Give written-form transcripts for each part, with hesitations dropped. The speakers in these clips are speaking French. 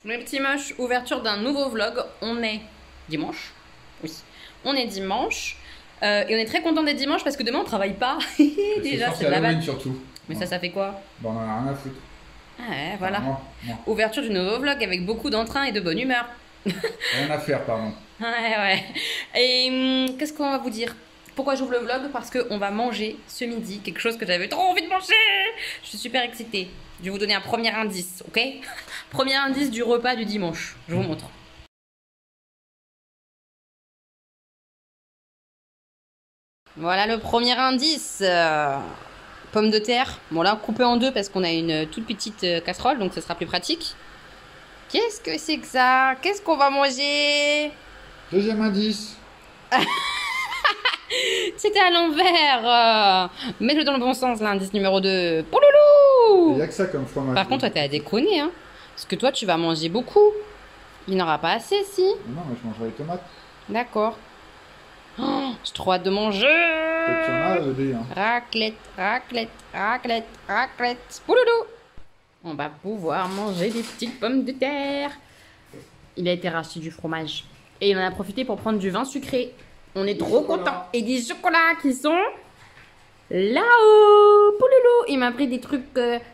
Les petits moches, ouverture d'un nouveau vlog. On est dimanche. Oui, on est dimanche. Et on est très content d'être dimanche parce que demain on travaille pas. Déjà, c'est de la vanne. Surtout. Mais ça fait quoi? Bon, on en a rien à foutre. Ah ouais, voilà. Non, non. Ouverture du nouveau vlog avec beaucoup d'entrain et de bonne humeur. Rien à faire, pardon. Ouais. Et qu'est-ce qu'on va vous dire? Pourquoi j'ouvre le vlog? Parce qu'on va manger ce midi quelque chose que j'avais trop envie de manger. Je suis super excitée. Je vais vous donner un premier indice, ok? Premier indice du repas du dimanche. Je vous montre. Voilà le premier indice. Pommes de terre. Bon là, coupé en deux parce qu'on a une toute petite casserole, donc ce sera plus pratique. Qu'est-ce que c'est que ça? Qu'est-ce qu'on va manger? Deuxième indice. C'était à l'envers. Mets-le dans le bon sens, l'indice numéro 2. Pouloulou! Il n'y a que ça comme fromage. Par contre, toi, t'as à déconner, hein. Parce que toi, tu vas manger beaucoup. Il n'y en aura pas assez, si. Non, mais je mangerai les tomates. D'accord. Oh, j'ai trop hâte de manger. Peut-être qu'il y en a, des, hein. Raclette, raclette, raclette, raclette. Pouloulou! On va pouvoir manger des petites pommes de terre. Il a été racheté du fromage. Et il en a profité pour prendre du vin sucré. On est trop contents. Et des chocolats qui sont là-haut. Pouloulou. Il m'a pris des trucs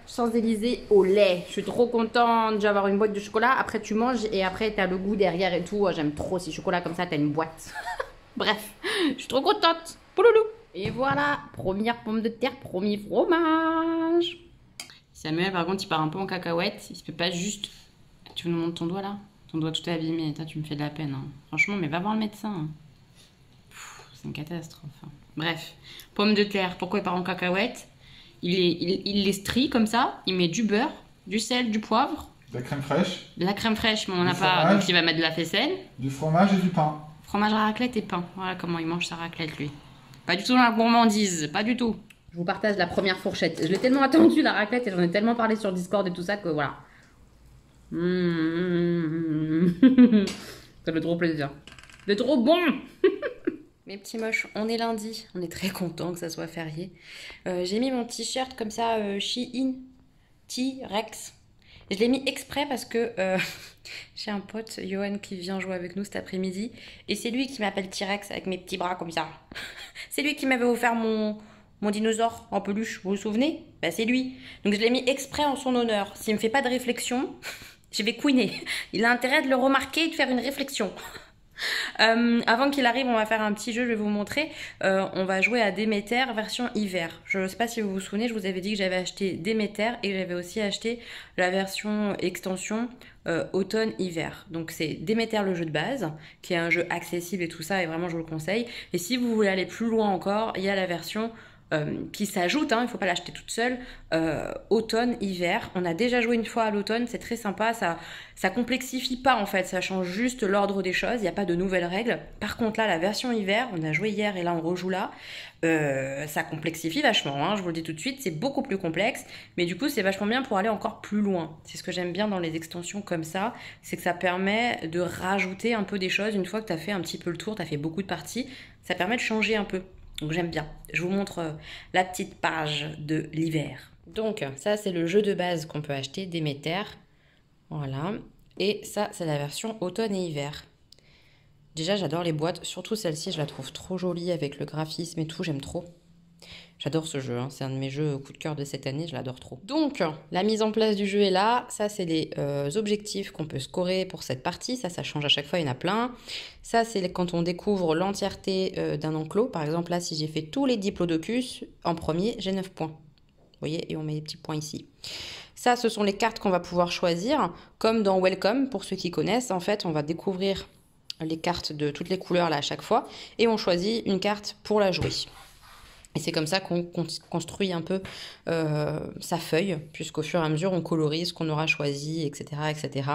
Champs-Élysées au lait. Je suis trop contente d'avoir une boîte de chocolat. Après, tu manges et après, t'as le goût derrière et tout. Oh, j'aime trop ces chocolats comme ça. T'as une boîte. Bref, je suis trop contente. Pouloulou. Et voilà, première pomme de terre, premier fromage. Samuel, par contre, il part un peu en cacahuète. Il se peut pas juste... Tu me montres ton doigt là? Ton doigt tout abîmé. Toi, tu me fais de la peine. Hein. Franchement, mais va voir le médecin. Hein. C'est une catastrophe. Hein. Bref, pomme de terre. Pourquoi il part en cacahuète? Il les strie comme ça. Il met du beurre, du sel, du poivre. De la crème fraîche. De la crème fraîche, mais on n'en a Du pas. fromage. Donc, il va mettre de la faisselle. Du fromage et du pain. Fromage à raclette et pain. Voilà comment il mange sa raclette, lui. Pas du tout dans la gourmandise. Pas du tout. Je vous partage la première fourchette. Je l'ai tellement attendue, la raclette, et j'en ai tellement parlé sur Discord et tout ça que voilà. Ça fait trop plaisir. C'est trop bon. Mes petits moches, on est lundi. On est très content que ça soit férié. J'ai mis mon t-shirt comme ça, Shein, T-Rex. Je l'ai mis exprès parce que j'ai un pote, Johan, qui vient jouer avec nous cet après-midi. Et c'est lui qui m'appelle T-Rex avec mes petits bras comme ça. C'est lui qui m'avait offert mon dinosaure en peluche, vous vous souvenez? Bah, c'est lui. Donc je l'ai mis exprès en son honneur. S'il me fait pas de réflexion, je vais couiner. Il a intérêt de le remarquer et de faire une réflexion. Avant qu'il arrive, on va faire un petit jeu, je vais vous montrer. On va jouer à Déméter version hiver. Je ne sais pas si vous vous souvenez, je vous avais dit que j'avais acheté Déméter et j'avais aussi acheté la version extension automne-hiver. Donc c'est Déméter le jeu de base, qui est un jeu accessible et tout ça, et vraiment je vous le conseille. Et si vous voulez aller plus loin encore, il y a la version qui s'ajoute, hein, il ne faut pas l'acheter toute seule, automne-hiver. On a déjà joué une fois à l'automne, c'est très sympa, ça complexifie pas en fait, ça change juste l'ordre des choses, il n'y a pas de nouvelles règles. Par contre là, la version hiver, on a joué hier et là on rejoue là, ça complexifie vachement, hein, je vous le dis tout de suite, c'est beaucoup plus complexe, mais du coup c'est vachement bien pour aller encore plus loin. C'est ce que j'aime bien dans les extensions comme ça, c'est que ça permet de rajouter un peu des choses une fois que tu as fait un petit peu le tour, tu as fait beaucoup de parties, ça permet de changer un peu. Donc j'aime bien. Je vous montre la petite page de l'hiver. Donc ça c'est le jeu de base qu'on peut acheter, Déméter. Voilà. Et ça c'est la version automne et hiver. Déjà j'adore les boîtes, surtout celle-ci je la trouve trop jolie avec le graphisme et tout, j'aime trop. J'adore ce jeu, hein. C'est un de mes jeux coup de cœur de cette année, je l'adore trop. Donc, la mise en place du jeu est là. Ça, c'est les objectifs qu'on peut scorer pour cette partie. Ça change à chaque fois, il y en a plein. Ça, c'est quand on découvre l'entièreté d'un enclos. Par exemple, là, si j'ai fait tous les diplodocus, en premier, j'ai 9 points. Vous voyez, et on met des petits points ici. Ça, ce sont les cartes qu'on va pouvoir choisir. Comme dans Welcome, pour ceux qui connaissent, en fait, on va découvrir les cartes de toutes les couleurs là à chaque fois. Et on choisit une carte pour la jouer. Et c'est comme ça qu'on construit un peu sa feuille, puisqu'au fur et à mesure, on colorise ce qu'on aura choisi, etc., etc.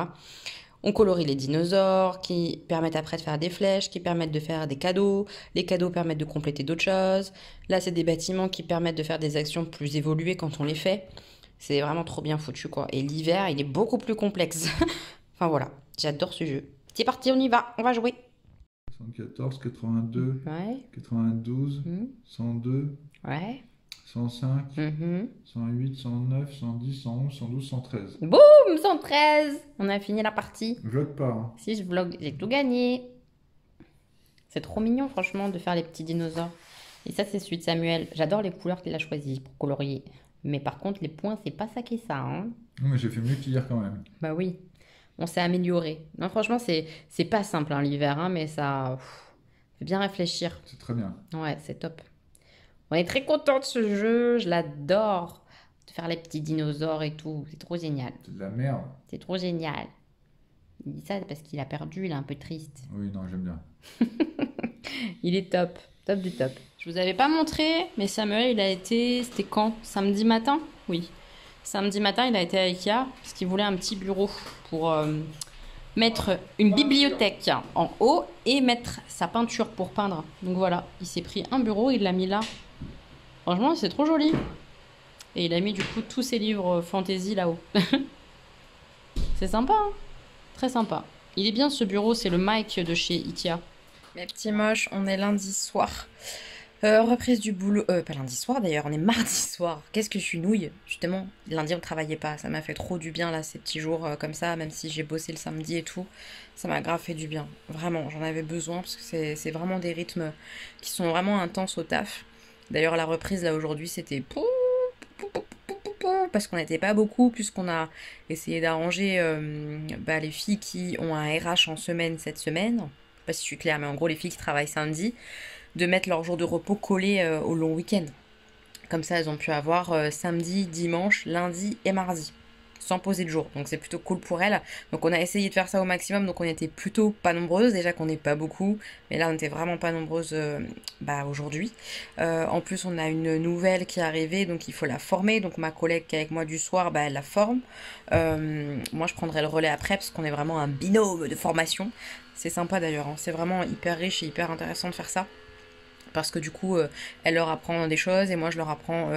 On colorie les dinosaures, qui permettent après de faire des flèches, qui permettent de faire des cadeaux. Les cadeaux permettent de compléter d'autres choses. Là, c'est des bâtiments qui permettent de faire des actions plus évoluées quand on les fait. C'est vraiment trop bien foutu, quoi. Et l'hiver, il est beaucoup plus complexe. Enfin, voilà, j'adore ce jeu. C'est parti, on y va, on va jouer. 74, 82, Ouais. 92, 102, Ouais. 105, Mhm. 108, 109, 110, 111, 112, 113. Boum, 113. On a fini la partie. Vlog pas, hein. Si je vlog, j'ai tout gagné. C'est trop mignon, franchement, de faire les petits dinosaures. Et ça, c'est celui de Samuel. J'adore les couleurs qu'il a choisies pour colorier. Mais par contre, les points, c'est pas ça qui est ça, hein. Non, mais j'ai fait mieux qu'hier quand même. Bah oui, on s'est amélioré. Non, franchement, c'est pas simple, hein, l'hiver, hein, mais ça fait bien réfléchir. C'est très bien. Ouais, c'est top. On est très content de ce jeu, je l'adore. De faire les petits dinosaures et tout, c'est trop génial. C'est de la merde. C'est trop génial. Il dit ça parce qu'il a perdu, il est un peu triste. Oui, non, j'aime bien. Il est top, top du top. Je vous avais pas montré, mais Samuel, il a été, c'était quand? Samedi matin? Oui. Samedi matin, il a été à Ikea parce qu'il voulait un petit bureau pour mettre une bibliothèque en haut et mettre sa peinture pour peindre. Donc voilà, il s'est pris un bureau, il l'a mis là. Franchement, c'est trop joli. Et il a mis du coup tous ses livres fantasy là-haut. C'est sympa, hein? Très sympa. Il est bien ce bureau, c'est le Mike de chez Ikea. Mes petits moches, on est lundi soir. Reprise du boulot. Pas lundi soir d'ailleurs, on est mardi soir. Qu'est-ce que je suis nouille. Justement, lundi on travaillait pas. Ça m'a fait trop du bien là, ces petits jours comme ça, même si j'ai bossé le samedi et tout. Ça m'a grave fait du bien. Vraiment, j'en avais besoin parce que c'est vraiment des rythmes qui sont vraiment intenses au taf. D'ailleurs, la reprise là aujourd'hui, c'était parce qu'on n'était pas beaucoup, puisqu'on a essayé d'arranger les filles qui ont un RH en semaine cette semaine. Je sais pas si je suis claire, mais en gros, les filles qui travaillent samedi, de mettre leur jour de repos collé au long week-end. Comme ça, elles ont pu avoir samedi, dimanche, lundi et mardi, sans poser de jour. Donc c'est plutôt cool pour elles. Donc on a essayé de faire ça au maximum, donc on était plutôt pas nombreuses. Déjà qu'on n'est pas beaucoup, mais là on était vraiment pas nombreuses aujourd'hui. En plus on a une nouvelle qui est arrivée, donc il faut la former. Donc ma collègue qui est avec moi du soir, elle la forme. Moi je prendrai le relais après, parce qu'on est vraiment un binôme de formation. C'est sympa d'ailleurs, hein. C'est vraiment hyper riche et hyper intéressant de faire ça. Parce que du coup, elle leur apprend des choses et moi je leur apprends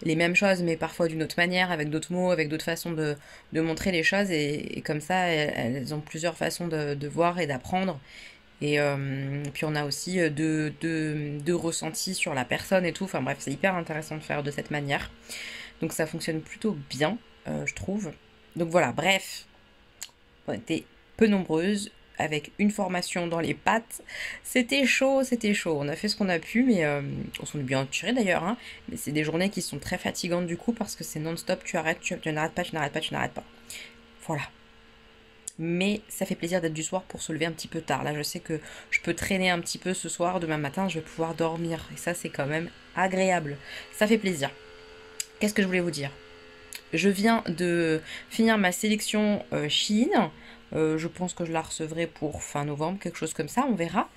les mêmes choses, mais parfois d'une autre manière, avec d'autres mots, avec d'autres façons de montrer les choses. Et comme ça, elles ont plusieurs façons de voir et d'apprendre. Et puis on a aussi deux ressentis sur la personne et tout. Enfin bref, c'est hyper intéressant de faire de cette manière. Donc ça fonctionne plutôt bien, je trouve. Donc voilà, bref, on était peu nombreuses, avec une formation dans les pattes. C'était chaud, c'était chaud. On a fait ce qu'on a pu, mais on s'en est bien tiré d'ailleurs, hein. Mais c'est des journées qui sont très fatigantes du coup, parce que c'est non-stop, tu arrêtes, tu n'arrêtes pas, tu n'arrêtes pas, tu n'arrêtes pas. Voilà. Mais ça fait plaisir d'être du soir pour se lever un petit peu tard. Là, je sais que je peux traîner un petit peu ce soir. Demain matin, je vais pouvoir dormir. Et ça, c'est quand même agréable. Ça fait plaisir. Qu'est-ce que je voulais vous dire? Je viens de finir ma sélection Shein. Je pense que je la recevrai pour fin novembre, quelque chose comme ça, on verra.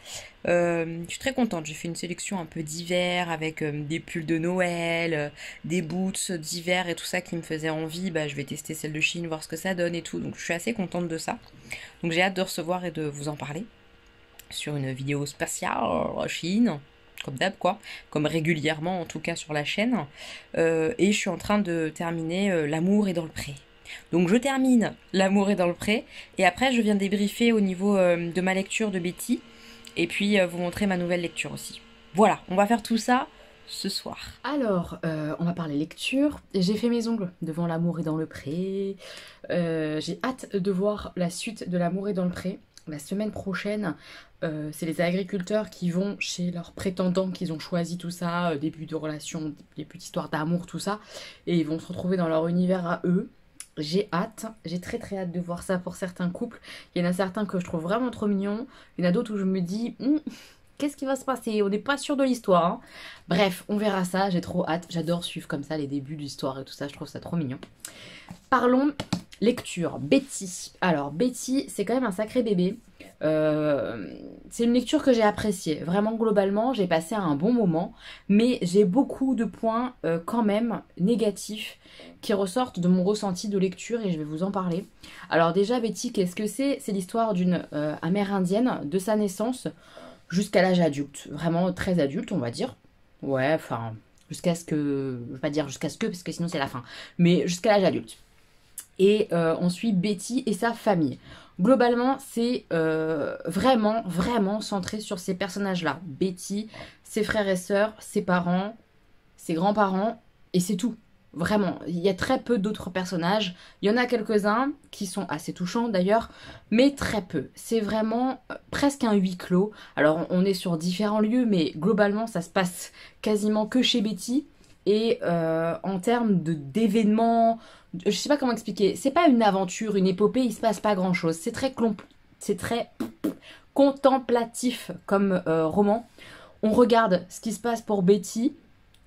Je suis très contente, j'ai fait une sélection un peu d'hiver avec des pulls de Noël, des boots d'hiver et tout ça qui me faisait envie. Je vais tester celle de Shein, voir ce que ça donne et tout. Donc je suis assez contente de ça. Donc j'ai hâte de recevoir et de vous en parler sur une vidéo spéciale Shein. Comme d'hab quoi, comme régulièrement en tout cas sur la chaîne. Et je suis en train de terminer L'amour est dans le pré. Donc je termine L'amour est dans le pré, et après je viens débriefer au niveau de ma lecture de Betty, et puis vous montrer ma nouvelle lecture aussi. Voilà, on va faire tout ça ce soir. Alors, on va parler lecture. J'ai fait mes ongles devant L'amour est dans le pré. J'ai hâte de voir la suite de L'amour est dans le pré. La semaine prochaine, c'est les agriculteurs qui vont chez leurs prétendants qu'ils ont choisi, tout ça, début de relation, début d'histoire d'amour, tout ça, et ils vont se retrouver dans leur univers à eux. J'ai hâte, j'ai très très hâte de voir ça pour certains couples. Il y en a certains que je trouve vraiment trop mignons, il y en a d'autres où je me dis, qu'est-ce qui va se passer? On n'est pas sûr de l'histoire, hein. Bref, on verra ça, j'ai trop hâte, j'adore suivre comme ça les débuts d'histoire et tout ça, je trouve ça trop mignon. Parlons lecture, Betty. Alors Betty, c'est quand même un sacré bébé. C'est une lecture que j'ai appréciée. Vraiment globalement, j'ai passé un bon moment, mais j'ai beaucoup de points quand même négatifs qui ressortent de mon ressenti de lecture, et je vais vous en parler. Alors déjà Betty, qu'est-ce que c'est? C'est l'histoire d'une amérindienne de sa naissance jusqu'à l'âge adulte. Vraiment très adulte, on va dire. Ouais, enfin, jusqu'à ce que... Je vais pas dire jusqu'à ce que, parce que sinon c'est la fin. Mais jusqu'à l'âge adulte. Et on suit Betty et sa famille. Globalement, c'est vraiment, vraiment centré sur ces personnages-là. Betty, ses frères et sœurs, ses parents, ses grands-parents, et c'est tout. Vraiment, il y a très peu d'autres personnages. Il y en a quelques-uns qui sont assez touchants d'ailleurs, mais très peu. C'est vraiment presque un huis clos. Alors on est sur différents lieux, mais globalement ça se passe quasiment que chez Betty. Et en termes d'événements, je sais pas comment expliquer. C'est pas une aventure, une épopée, il se passe pas grand-chose. C'est très contemplatif comme roman. On regarde ce qui se passe pour Betty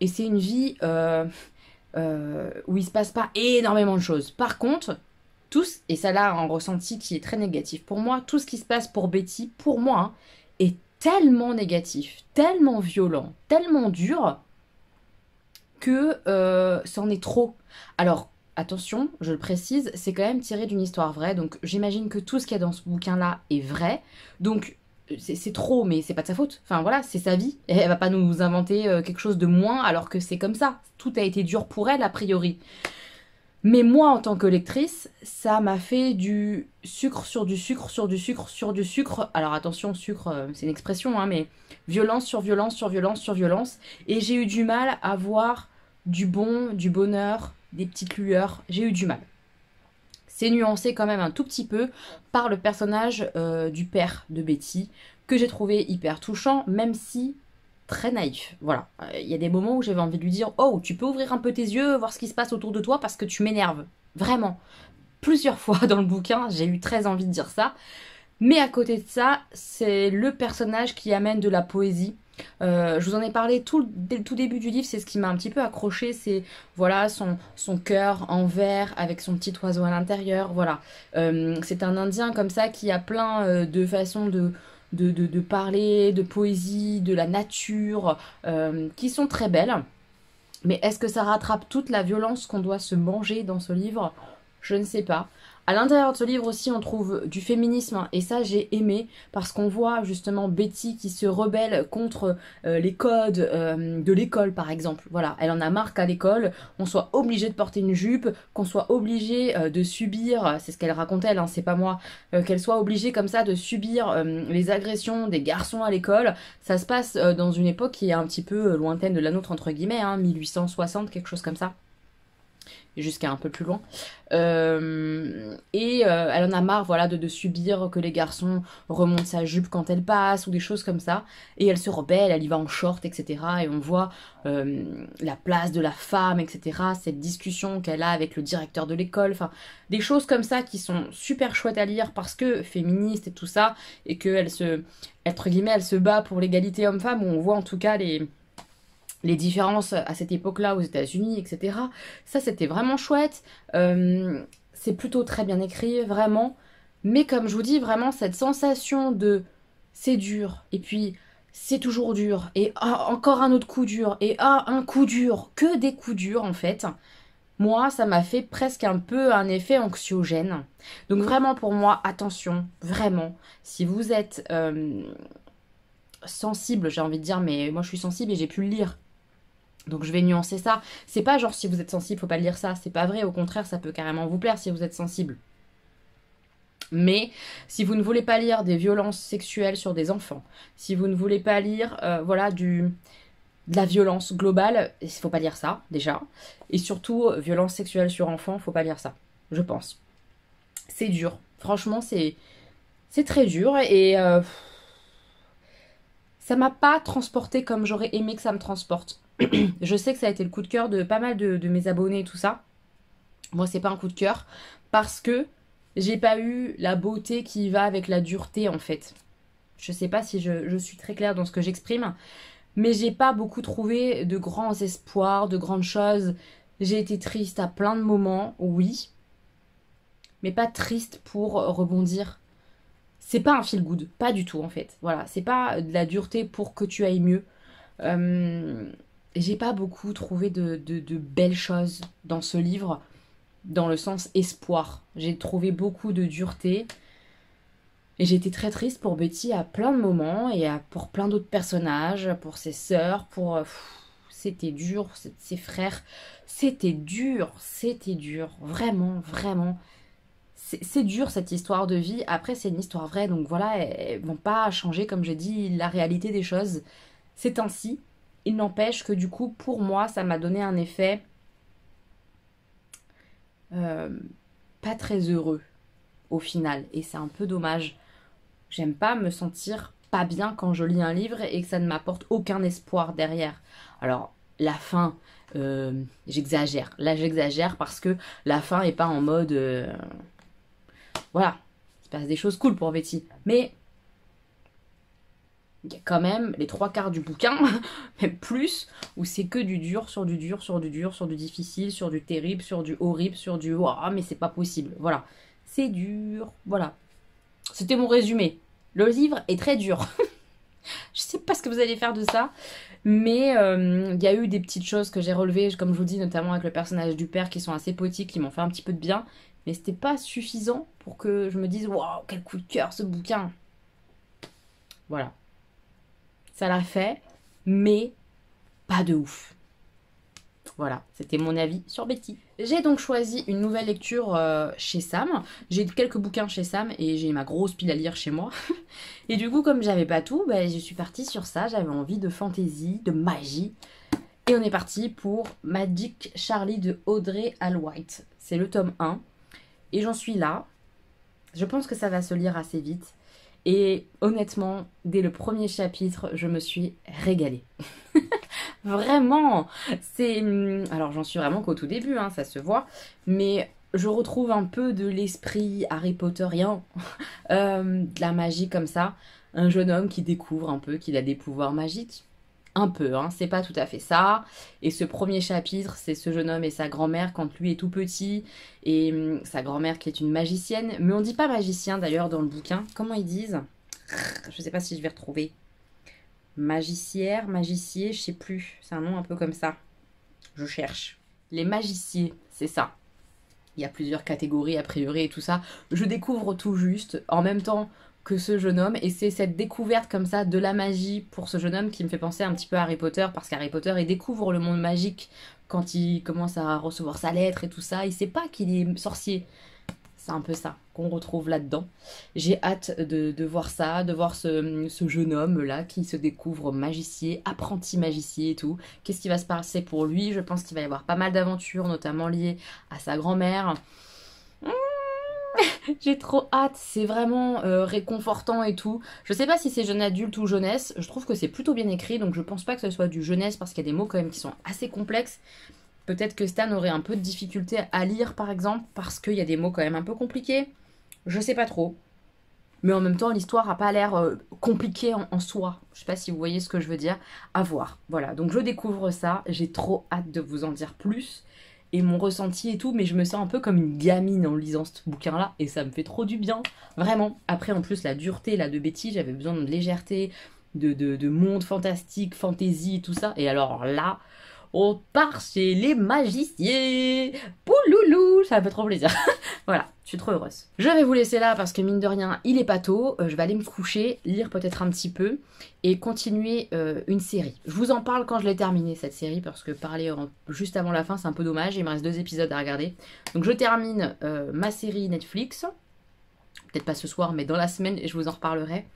et c'est une vie où il se passe pas énormément de choses. Par contre, tous, et ça là un ressenti qui est très négatif pour moi, tout ce qui se passe pour Betty, pour moi, hein, est tellement négatif, tellement violent, tellement dur que c'en est trop. Alors, attention, je le précise, c'est quand même tiré d'une histoire vraie, donc j'imagine que tout ce qu'il y a dans ce bouquin-là est vrai. Donc, c'est trop, mais c'est pas de sa faute. Enfin voilà, c'est sa vie. Et elle va pas nous inventer quelque chose de moins alors que c'est comme ça. Tout a été dur pour elle, a priori. Mais moi, en tant que lectrice, ça m'a fait du sucre sur du sucre sur du sucre sur du sucre. Alors attention, sucre, c'est une expression, hein, mais violence sur violence sur violence sur violence. Et j'ai eu du mal à voir du bon, du bonheur, des petites lueurs. J'ai eu du mal. C'est nuancé quand même un tout petit peu par le personnage du père de Betty, que j'ai trouvé hyper touchant, même si très naïf. Voilà. Il y a des moments où j'avais envie de lui dire: oh, tu peux ouvrir un peu tes yeux, voir ce qui se passe autour de toi parce que tu m'énerves. Vraiment. Plusieurs fois dans le bouquin, j'ai eu très envie de dire ça. Mais à côté de ça, c'est le personnage qui amène de la poésie. Je vous en ai parlé dès le tout début du livre, c'est ce qui m'a un petit peu accroché, c'est voilà son cœur en verre avec son petit oiseau à l'intérieur, voilà. C'est un Indien comme ça qui a plein de façons de parler, de poésie, de la nature, qui sont très belles. Mais est-ce que ça rattrape toute la violence qu'on doit se manger dans ce livre? Je ne sais pas. À l'intérieur de ce livre aussi, on trouve du féminisme, hein, et ça j'ai aimé parce qu'on voit justement Betty qui se rebelle contre les codes de l'école par exemple. Voilà, elle en a marre qu'à l'école on soit obligé de porter une jupe, qu'on soit obligé de subir, c'est ce qu'elle raconte elle, hein, c'est pas moi, qu'elle soit obligée comme ça de subir les agressions des garçons à l'école. Ça se passe dans une époque qui est un petit peu lointaine de la nôtre entre guillemets, hein, 1860, quelque chose comme ça. Jusqu'à un peu plus loin. Elle en a marre voilà, de subir que les garçons remontent sa jupe quand elle passe ou des choses comme ça. Et elle se rebelle, elle y va en short, etc. Et on voit la place de la femme, etc. Cette discussion qu'elle a avec le directeur de l'école. Enfin, des choses comme ça qui sont super chouettes à lire parce que féministe et tout ça. Et qu'elle entre guillemets, elle se bat pour l'égalité homme-femme. Où on voit en tout cas les différences à cette époque-là aux États-Unis, etc. Ça, c'était vraiment chouette. C'est plutôt très bien écrit, vraiment. Mais comme je vous dis, vraiment, cette sensation de c'est dur, et puis c'est toujours dur, et encore un autre coup dur, et un coup dur, que des coups durs en fait. Moi, ça m'a fait presque un peu un effet anxiogène. Donc vraiment pour moi, attention, vraiment, si vous êtes sensible, j'ai envie de dire, mais moi je suis sensible et j'ai pu le lire. Donc je vais nuancer ça. C'est pas genre si vous êtes sensible, faut pas lire ça. C'est pas vrai, au contraire, ça peut carrément vous plaire si vous êtes sensible. Mais si vous ne voulez pas lire des violences sexuelles sur des enfants, si vous ne voulez pas lire voilà, de la violence globale, il faut pas lire ça déjà. Et surtout, violence sexuelle sur enfants, faut pas lire ça, je pense. C'est dur. Franchement, c'est très dur et ça m'a pas transporté comme j'aurais aimé que ça me transporte. Je sais que ça a été le coup de cœur de pas mal de mes abonnés et tout ça. Moi, c'est pas un coup de cœur parce que j'ai pas eu la beauté qui va avec la dureté en fait. Je sais pas si je suis très claire dans ce que j'exprime, mais j'ai pas beaucoup trouvé de grands espoirs, de grandes choses. J'ai été triste à plein de moments, oui, mais pas triste pour rebondir. C'est pas un feel good, pas du tout en fait. Voilà, c'est pas de la dureté pour que tu ailles mieux. J'ai pas beaucoup trouvé de belles choses dans ce livre, dans le sens espoir. J'ai trouvé beaucoup de dureté. Et j'ai été très triste pour Betty à plein de moments, et pour plein d'autres personnages, pour ses sœurs, pour... c'était dur, ses frères. C'était dur, vraiment, vraiment. C'est dur cette histoire de vie. Après, c'est une histoire vraie, donc voilà, elles vont pas changer, comme j'ai dit, la réalité des choses. C'est ainsi. Il n'empêche que du coup, pour moi, ça m'a donné un effet pas très heureux au final. Et c'est un peu dommage. J'aime pas me sentir pas bien quand je lis un livre et que ça ne m'apporte aucun espoir derrière. Alors, la fin, j'exagère. Là, j'exagère parce que la fin est pas en mode... voilà, il se passe des choses cool pour Betty. Mais il y a quand même les 3/4 du bouquin, même plus, où c'est que du dur, sur du dur, sur du dur, sur du difficile, sur du terrible, sur du horrible, sur du... oh, mais c'est pas possible. Voilà. C'est dur. Voilà. C'était mon résumé. Le livre est très dur. Je sais pas ce que vous allez faire de ça, mais il y a eu des petites choses que j'ai relevées, comme je vous dis, notamment avec le personnage du père, qui sont assez poétiques, qui m'ont fait un petit peu de bien, mais c'était pas suffisant pour que je me dise waouh, quel coup de cœur ce bouquin. Voilà. Ça l'a fait, mais pas de ouf. Voilà, c'était mon avis sur Betty. J'ai donc choisi une nouvelle lecture chez Sam. J'ai quelques bouquins chez Sam et j'ai ma grosse pile à lire chez moi. Et du coup, comme j'avais pas tout, je suis partie sur ça. J'avais envie de fantaisie, de magie. Et on est parti pour Magic Charlie de Audrey Alwhite. C'est le tome 1. Et j'en suis là. Je pense que ça va se lire assez vite. Et honnêtement, dès le premier chapitre, je me suis régalée. Vraiment, c'est... Alors j'en suis vraiment qu'au tout début, hein, ça se voit. Mais je retrouve un peu de l'esprit Harry Potterien, de la magie comme ça. Un jeune homme qui découvre un peu qu'il a des pouvoirs magiques. Un peu, hein, c'est pas tout à fait ça. Et ce premier chapitre, c'est ce jeune homme et sa grand-mère quand lui est tout petit. Et sa grand-mère qui est une magicienne. Mais on dit pas magicien d'ailleurs dans le bouquin. Comment ils disent? Je sais pas si je vais retrouver. Magicière, magicier, je sais plus. C'est un nom un peu comme ça. Je cherche. Les magiciers, c'est ça. Il y a plusieurs catégories a priori et tout ça. Je découvre tout juste en même temps que ce jeune homme. Et c'est cette découverte comme ça de la magie pour ce jeune homme qui me fait penser un petit peu à Harry Potter. Parce qu'Harry Potter, il découvre le monde magique quand il commence à recevoir sa lettre et tout ça. Il sait pas qu'il est sorcier. C'est un peu ça qu'on retrouve là-dedans. J'ai hâte de voir ça, de voir ce jeune homme-là qui se découvre magicien, apprenti magicien et tout. Qu'est-ce qui va se passer pour lui? Je pense qu'il va y avoir pas mal d'aventures, notamment liées à sa grand-mère. J'ai trop hâte, c'est vraiment réconfortant et tout. Je sais pas si c'est jeune adulte ou jeunesse, je trouve que c'est plutôt bien écrit, donc je pense pas que ce soit du jeunesse parce qu'il y a des mots quand même qui sont assez complexes. Peut-être que Stan aurait un peu de difficulté à lire, par exemple, parce qu'il y a des mots quand même un peu compliqués. Je sais pas trop. Mais en même temps, l'histoire a pas l'air compliquée en soi. Je sais pas si vous voyez ce que je veux dire. À voir. Voilà, donc je découvre ça. J'ai trop hâte de vous en dire plus. Et mon ressenti et tout, mais je me sens un peu comme une gamine en lisant ce bouquin-là. Et ça me fait trop du bien. Vraiment. Après, en plus, la dureté là, de Betty, j'avais besoin de légèreté, de monde fantastique, fantaisie et tout ça. Et alors là... on part chez les magiciens. Pouloulou, ça me fait trop plaisir. Voilà, je suis trop heureuse. Je vais vous laisser là parce que mine de rien, il est pas tôt. Je vais aller me coucher, lire peut-être un petit peu et continuer une série. Je vous en parle quand je l'ai terminée cette série parce que parler juste avant la fin, c'est un peu dommage. Il me reste 2 épisodes à regarder. Donc je termine ma série Netflix. Peut-être pas ce soir, mais dans la semaine, et je vous en reparlerai.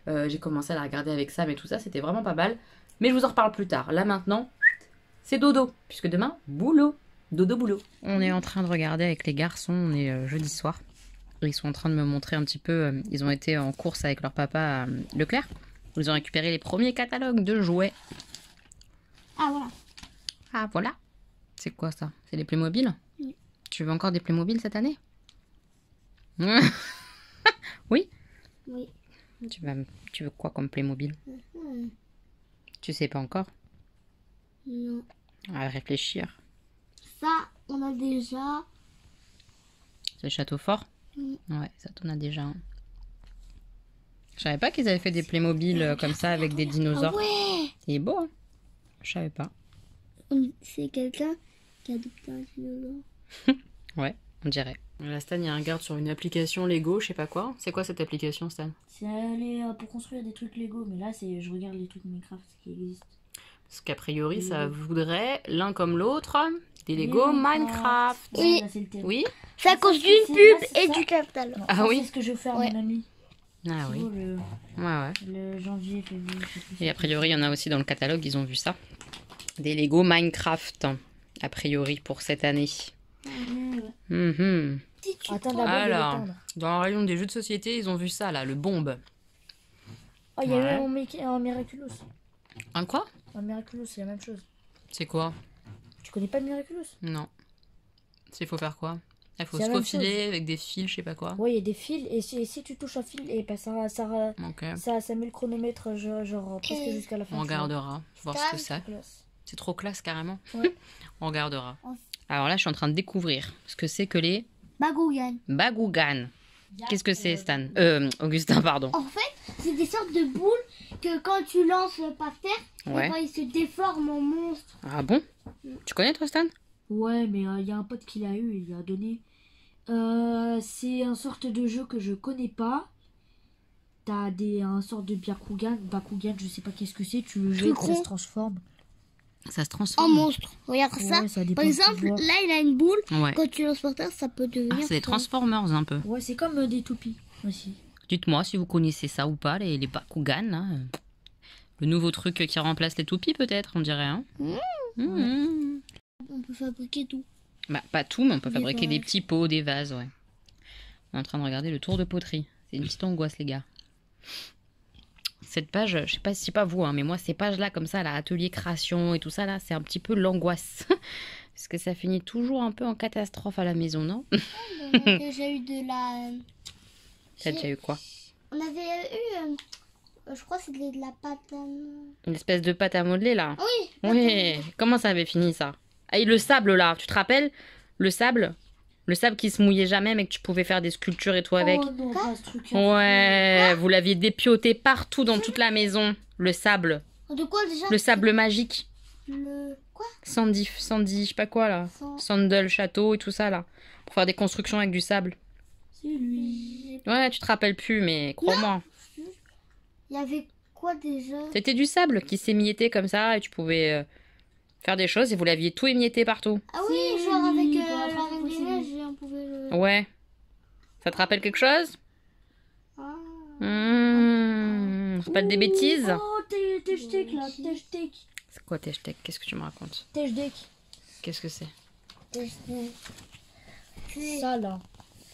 J'ai commencé à la regarder avec Sam et tout ça, c'était vraiment pas mal. Mais je vous en reparle plus tard. Là maintenant... c'est dodo, puisque demain, boulot. Dodo, boulot. On est en train de regarder avec les garçons, on est jeudi soir. Ils sont en train de me montrer un petit peu, ils ont été en course avec leur papa à Leclerc. Ils ont récupéré les premiers catalogues de jouets. Ah voilà. Ah voilà. C'est quoi ça? C'est des Playmobil? Oui. Tu veux encore des Playmobil cette année? Oui? Oui. Tu veux quoi comme Playmobil? Tu sais pas encore? Non. À réfléchir. Ça, on a déjà. C'est le château fort? Ouais, ça t'en a déjà un. Je savais pas qu'ils avaient fait des Playmobil comme ça avec des dinosaures. Ah ouais. Il est beau, hein? Je savais pas. C'est quelqu'un qui a adopté un dinosaure. Ouais, on dirait. Là, Stan, il regarde sur une application Lego, je sais pas quoi. C'est quoi cette application, Stan? C'est pour construire des trucs Lego, mais là, je regarde les trucs Minecraft qui existent. Parce qu'a priori, ça voudrait, l'un comme l'autre, des Lego Minecraft. Oui. Là, c'est le thème. Oui? C'est à cause d'une c'est- pub là, c'est et ça. du catalogue. Non, Ah ça, oui. c'est ce que je veux faire Ouais. mon ami. Ah C'est oui. beau, Ouais, ouais. le janvier, février, je sais plus. Et a priori, il y en a aussi dans le catalogue, ils ont vu ça. Des Lego Minecraft, a priori, pour cette année. Mhm. Attends, d'abord, de Alors, l'éteindre. dans la rayon des jeux de société, ils ont vu ça, là, le bombe. Oh, il y a Ouais. eu un Miraculous. Un quoi? Un Miraculous, c'est la même chose. C'est quoi? Tu connais pas le Miraculous? Non. Il faut faire quoi? Il faut C'est se la même faufiler avec des fils, je sais pas quoi. Ouais, il y a des fils, et si tu touches un fil, et ben Ok. ça met le chronomètre genre presque jusqu'à la fin. On tu vois. regardera, voir ce que c'est. Classe. C'est trop classe, carrément. Ouais. On regardera. Alors là, je suis en train de découvrir ce que c'est que les Bagougan. Bagougan. Qu'est-ce que c'est, Stan? Augustin, pardon. En fait, c'est des sortes de boules que quand tu lances par terre, Ouais. et ben, ils se déforment en monstres. Ah bon? Tu connais, toi, Stan? Ouais, mais il y a un pote qui l'a eu, il lui a donné. C'est un sorte de jeu que je connais pas. T'as un sorte de Bakugan, je sais pas qu'est-ce que c'est, tu le jettes, ça se transforme. Ça se En transforme. monstre. Regarde ça. Ouais, ça dépend Par de exemple, pouvoir. là, il a une boule. Ouais. Quand tu lances par terre, ça peut devenir. Ah, c'est des ça. Transformers, un peu. Ouais, c'est comme des toupies aussi. Dites-moi si vous connaissez ça ou pas, les Bakugan, là. Le nouveau truc qui remplace les toupies, peut-être, on dirait, hein? Mhm. On peut fabriquer tout. Bah, pas tout, mais on peut Des fabriquer des vases. petits pots, des vases, ouais. On est en train de regarder le tour de poterie. C'est une petite angoisse, les gars. Cette page, je sais pas si c'est pas vous, hein, mais moi, ces pages-là, comme ça, là, atelier création et tout ça, là, c'est un petit peu l'angoisse. Parce que ça finit toujours un peu en catastrophe à la maison, non? On a déjà eu de la. T'as déjà eu quoi? On avait eu. Je crois que c'était de la pâte. Une espèce de pâte à modeler, là? Oui. Oui, comment ça avait fini, ça? Ah, et le sable, là, tu te rappelles? Le sable qui se mouillait jamais, mais que tu pouvais faire des sculptures et tout avec. Oh non, pas ce truc. Ouais, vous l'aviez dépioté partout dans toute la maison. Le sable. De quoi déjà? Le sable magique. Le. Quoi? Sandy, je sais pas quoi, là. Sandal, château et tout ça, là. Pour faire des constructions avec du sable. C'est lui. Ouais, tu te rappelles plus, mais crois-moi. Il y avait quoi déjà? C'était du sable qui s'émiettait comme ça et tu pouvais faire des choses et vous l'aviez tout émietté partout. Ah oui, Si, genre avec voilà, la Reine des c'est Neiges, on pouvait le. Ouais. Ça te rappelle quelque chose? Ah. C'est pas des bêtises? Oh, t'es steak là, t'es steak. C'est quoi tes steaks? Qu'est-ce que tu me racontes? T'es steak. Qu'est-ce que c'est? C'est. Ça là.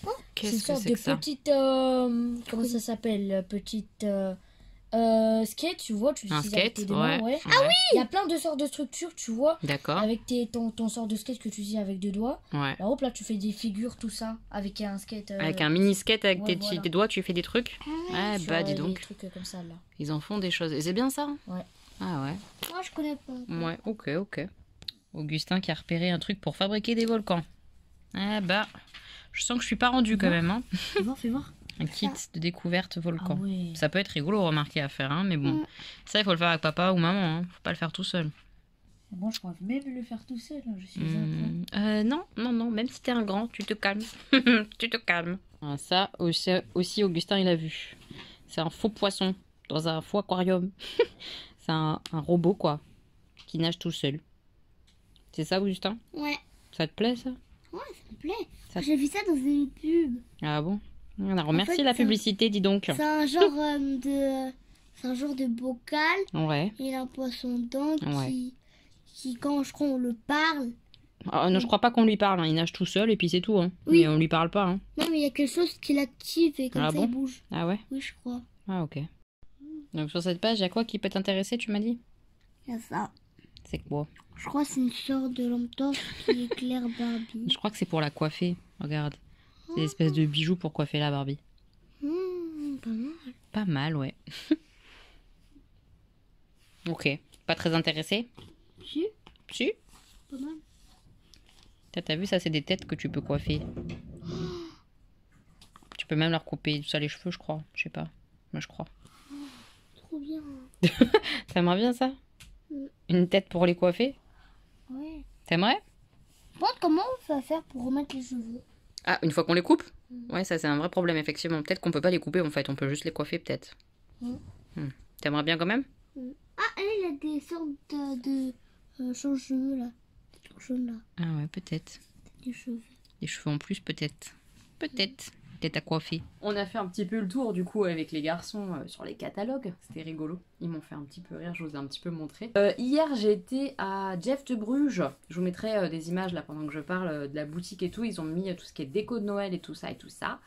C'est une Qu'est-ce que sorte c'est de que ça? petite. Comment ça s'appelle? Petite. Skate, tu vois, tu Un l'utilises avec skate? tes deux mains, ouais. Ah oui! Il y a plein de sortes de structures, tu vois. D'accord. Avec ton sort de skate que tu utilises avec deux doigts. Ouais. Là, hop, là, tu fais des figures, tout ça. Avec un skate. Avec un mini skate avec ouais, tes, voilà. tes doigts, tu fais des trucs? Ouais, sur, bah dis des donc. trucs comme ça, là. Ils en font des choses. Et c'est bien ça? Ouais. Ah ouais. Moi, je connais pas. Ouais, ok. Augustin qui a repéré un truc pour fabriquer des volcans. Ah bah, je sens que je suis pas rendue quand même. Hein. Fais voir, fais voir. Un kit de découverte Ah volcan. ouais. Ça peut être rigolo, remarquer, à faire, hein, mais bon. Ça, il faut le faire avec papa ou maman. Hein. Faut pas le faire tout seul. Moi, je pourrais même le faire tout seul. Hein. Je suis un Non. Même si t'es un grand, tu te calmes. Tu te calmes. Ah, ça aussi, Augustin, il a vu. C'est un faux poisson dans un faux aquarium. C'est un robot, quoi, qui nage tout seul. C'est ça, Augustin? Ouais. Ça te plaît, ça? Ouais, ça me plaît. Ça- J'ai vu ça dans une pub. Ah bon? On a remercié fait, la ça- publicité, dis donc. C'est un genre de. C'est un genre de bocal. Ouais. Il a un poisson dedans Ouais. qui quand je crois on le parle. Ah, non, je crois pas qu'on lui parle. Hein. Il nage tout seul et puis c'est tout. Hein. Oui. Mais on lui parle pas. Hein. Non, mais il y a quelque chose qui l'active et comme Ah ça bon il bouge. Ah ouais? Oui, je crois. Ah ok. Donc sur cette page, il y a quoi qui peut t'intéresser, tu m'as dit? Il y a ça. C'est quoi? Je crois que c'est une sorte de lampe torche qui éclaire Barbie. Je crois que c'est pour la coiffer. Regarde. C'est une espèce de bijou pour coiffer la Barbie. Pas mal. Pas mal, ouais. Ok. Pas très intéressé? Si, Si. pas mal. T'as vu, ça, c'est des têtes que tu peux coiffer. Tu peux même leur couper ça les cheveux, je crois. Je sais pas. Moi, je crois. Trop bien. T'aimerais bien ça? Mm. Une tête pour les coiffer? Ouais. T'aimerais? Bon, comment on va faire pour remettre les cheveux? Ah, une fois qu'on les coupe? Ouais, ça c'est un vrai problème, effectivement. Peut-être qu'on peut pas les couper en fait, on peut juste les coiffer peut-être. Mm. T'aimerais bien quand même? Ah, et il y a des sortes de change-cheveux là. Des trucs jaunes là. Ah ouais, peut-être. Des cheveux. Des cheveux en plus, peut-être. Peut-être. tête à coiffer. On a fait un petit peu le tour du coup avec les garçons sur les catalogues. C'était rigolo. Ils m'ont fait un petit peu rire, je vous ai un petit peu montré. Hier j'ai été à Jeff de Bruges. Je vous mettrai des images là pendant que je parle de la boutique et tout. Ils ont mis tout ce qui est déco de Noël et tout ça et tout ça.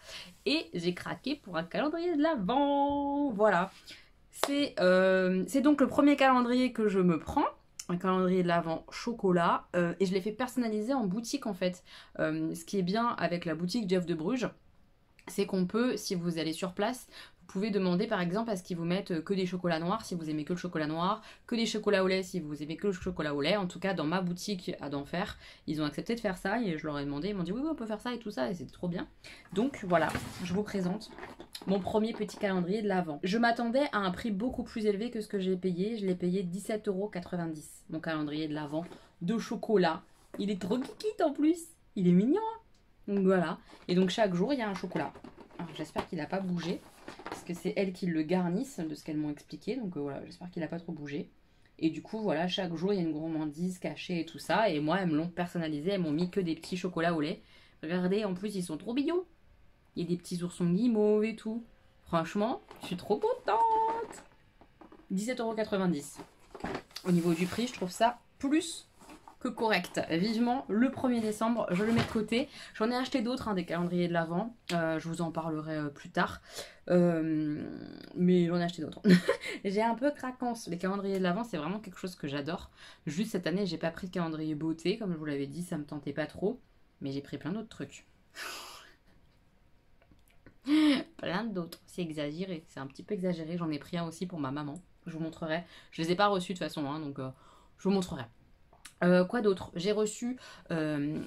Et j'ai craqué pour un calendrier de l'Avent. Voilà. C'est donc le premier calendrier que je me prends. Un calendrier de l'Avent chocolat. Et je l'ai fait personnaliser en boutique en fait. Ce qui est bien avec la boutique Jeff de Bruges, c'est qu'on peut, si vous allez sur place, vous pouvez demander par exemple à ce qu'ils vous mettent que des chocolats noirs si vous aimez que le chocolat noir, que des chocolats au lait si vous aimez que le chocolat au lait. En tout cas, dans ma boutique à d'Enfer, ils ont accepté de faire ça et je leur ai demandé, ils m'ont dit oui, on peut faire ça et tout ça et c'était trop bien. Donc voilà, je vous présente mon premier petit calendrier de l'Avent. Je m'attendais à un prix beaucoup plus élevé que ce que j'ai payé. Je l'ai payé 17,90 €, mon calendrier de l'Avent de chocolat. Il est trop kikite en plus, il est mignon. Donc voilà, et donc chaque jour il y a un chocolat. Alors j'espère qu'il n'a pas bougé, parce que c'est elles qui le garnissent de ce qu'elles m'ont expliqué, donc voilà, j'espère qu'il n'a pas trop bougé. Et du coup voilà, chaque jour il y a une gourmandise cachée et tout ça, et moi elles me l'ont personnalisé, elles m'ont mis que des petits chocolats au lait. Regardez, en plus ils sont trop mignons. Il y a des petits oursons guimauves et tout. Franchement, je suis trop contente. 17,90 €. Au niveau du prix, je trouve ça plus que correct. Vivement, le 1er décembre, je le mets de côté. J'en ai acheté d'autres, des calendriers de l'Avent. Je vous en parlerai plus tard. Mais j'en ai acheté d'autres. J'ai un peu craquance. Les calendriers de l'Avent, c'est vraiment quelque chose que j'adore. Juste cette année, j'ai pas pris de calendrier beauté. Comme je vous l'avais dit, ça me tentait pas trop. Mais j'ai pris plein d'autres trucs. Plein d'autres. C'est exagéré. C'est un petit peu exagéré. J'en ai pris un aussi pour ma maman. Je vous montrerai. Je les ai pas reçus de toute façon, donc je vous montrerai. Quoi d'autre? J'ai reçu j'ai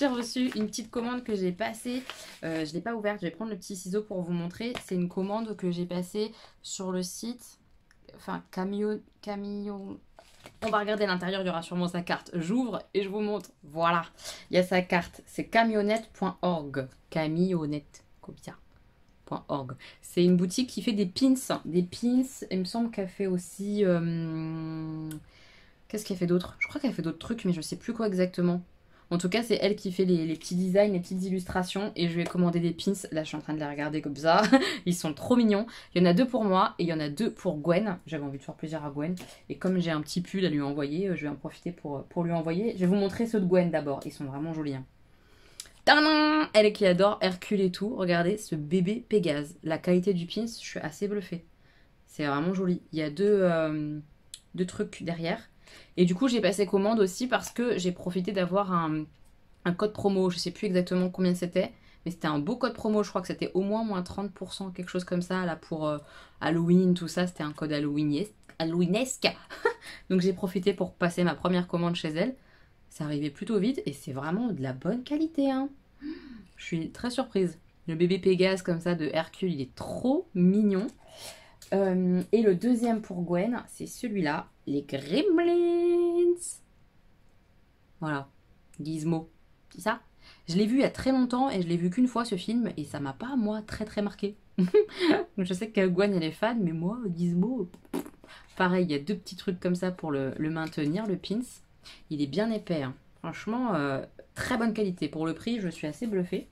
reçu une petite commande que j'ai passée. Je l'ai pas ouverte. Je vais prendre le petit ciseau pour vous montrer. C'est une commande que j'ai passée sur le site. Enfin, Camio. On va regarder à l'intérieur, il y aura sûrement sa carte. J'ouvre et je vous montre. Voilà, il y a sa carte. C'est camionnette.org. Camionnette, comme ça.org. C'est une boutique qui fait des pins. Des pins, il me semble qu'elle fait aussi... Qu'est-ce qu'elle fait d'autre? Je crois qu'elle fait d'autres trucs, mais je sais plus quoi exactement. En tout cas, c'est elle qui fait les petits designs, les petites illustrations. Et je lui ai commandé des pins. Là, je suis en train de les regarder comme ça. Ils sont trop mignons. Il y en a 2 pour moi et il y en a 2 pour Gwen. J'avais envie de faire plaisir à Gwen. Et comme j'ai un petit pull à lui envoyer, je vais en profiter pour lui envoyer. Je vais vous montrer ceux de Gwen d'abord. Ils sont vraiment jolis. Tadam! Elle qui adore Hercule et tout. Regardez ce bébé Pégase. La qualité du pins, je suis assez bluffée. C'est vraiment joli. Il y a deux trucs derrière. Et du coup, j'ai passé commande aussi parce que j'ai profité d'avoir un code promo. Je sais plus exactement combien c'était, mais c'était un beau code promo. Je crois que c'était au moins 30%, quelque chose comme ça, là, pour Halloween, tout ça. C'était un code Halloweenesque. Donc j'ai profité pour passer ma première commande chez elle. Ça arrivait plutôt vite et c'est vraiment de la bonne qualité. Je suis très surprise. Le bébé Pégase comme ça de Hercule, il est trop mignon. Et le deuxième pour Gwen, c'est celui-là, les Gremlins. Voilà, Gizmo, c'est ça. Je l'ai vu il y a très longtemps et je l'ai vu qu'une fois ce film et ça m'a pas, moi, très marqué. Je sais que Gwen, elle est fan, mais moi, Gizmo, pareil, il y a 2 petits trucs comme ça pour le maintenir, le pins. Il est bien épais, franchement, très bonne qualité. Pour le prix, je suis assez bluffée.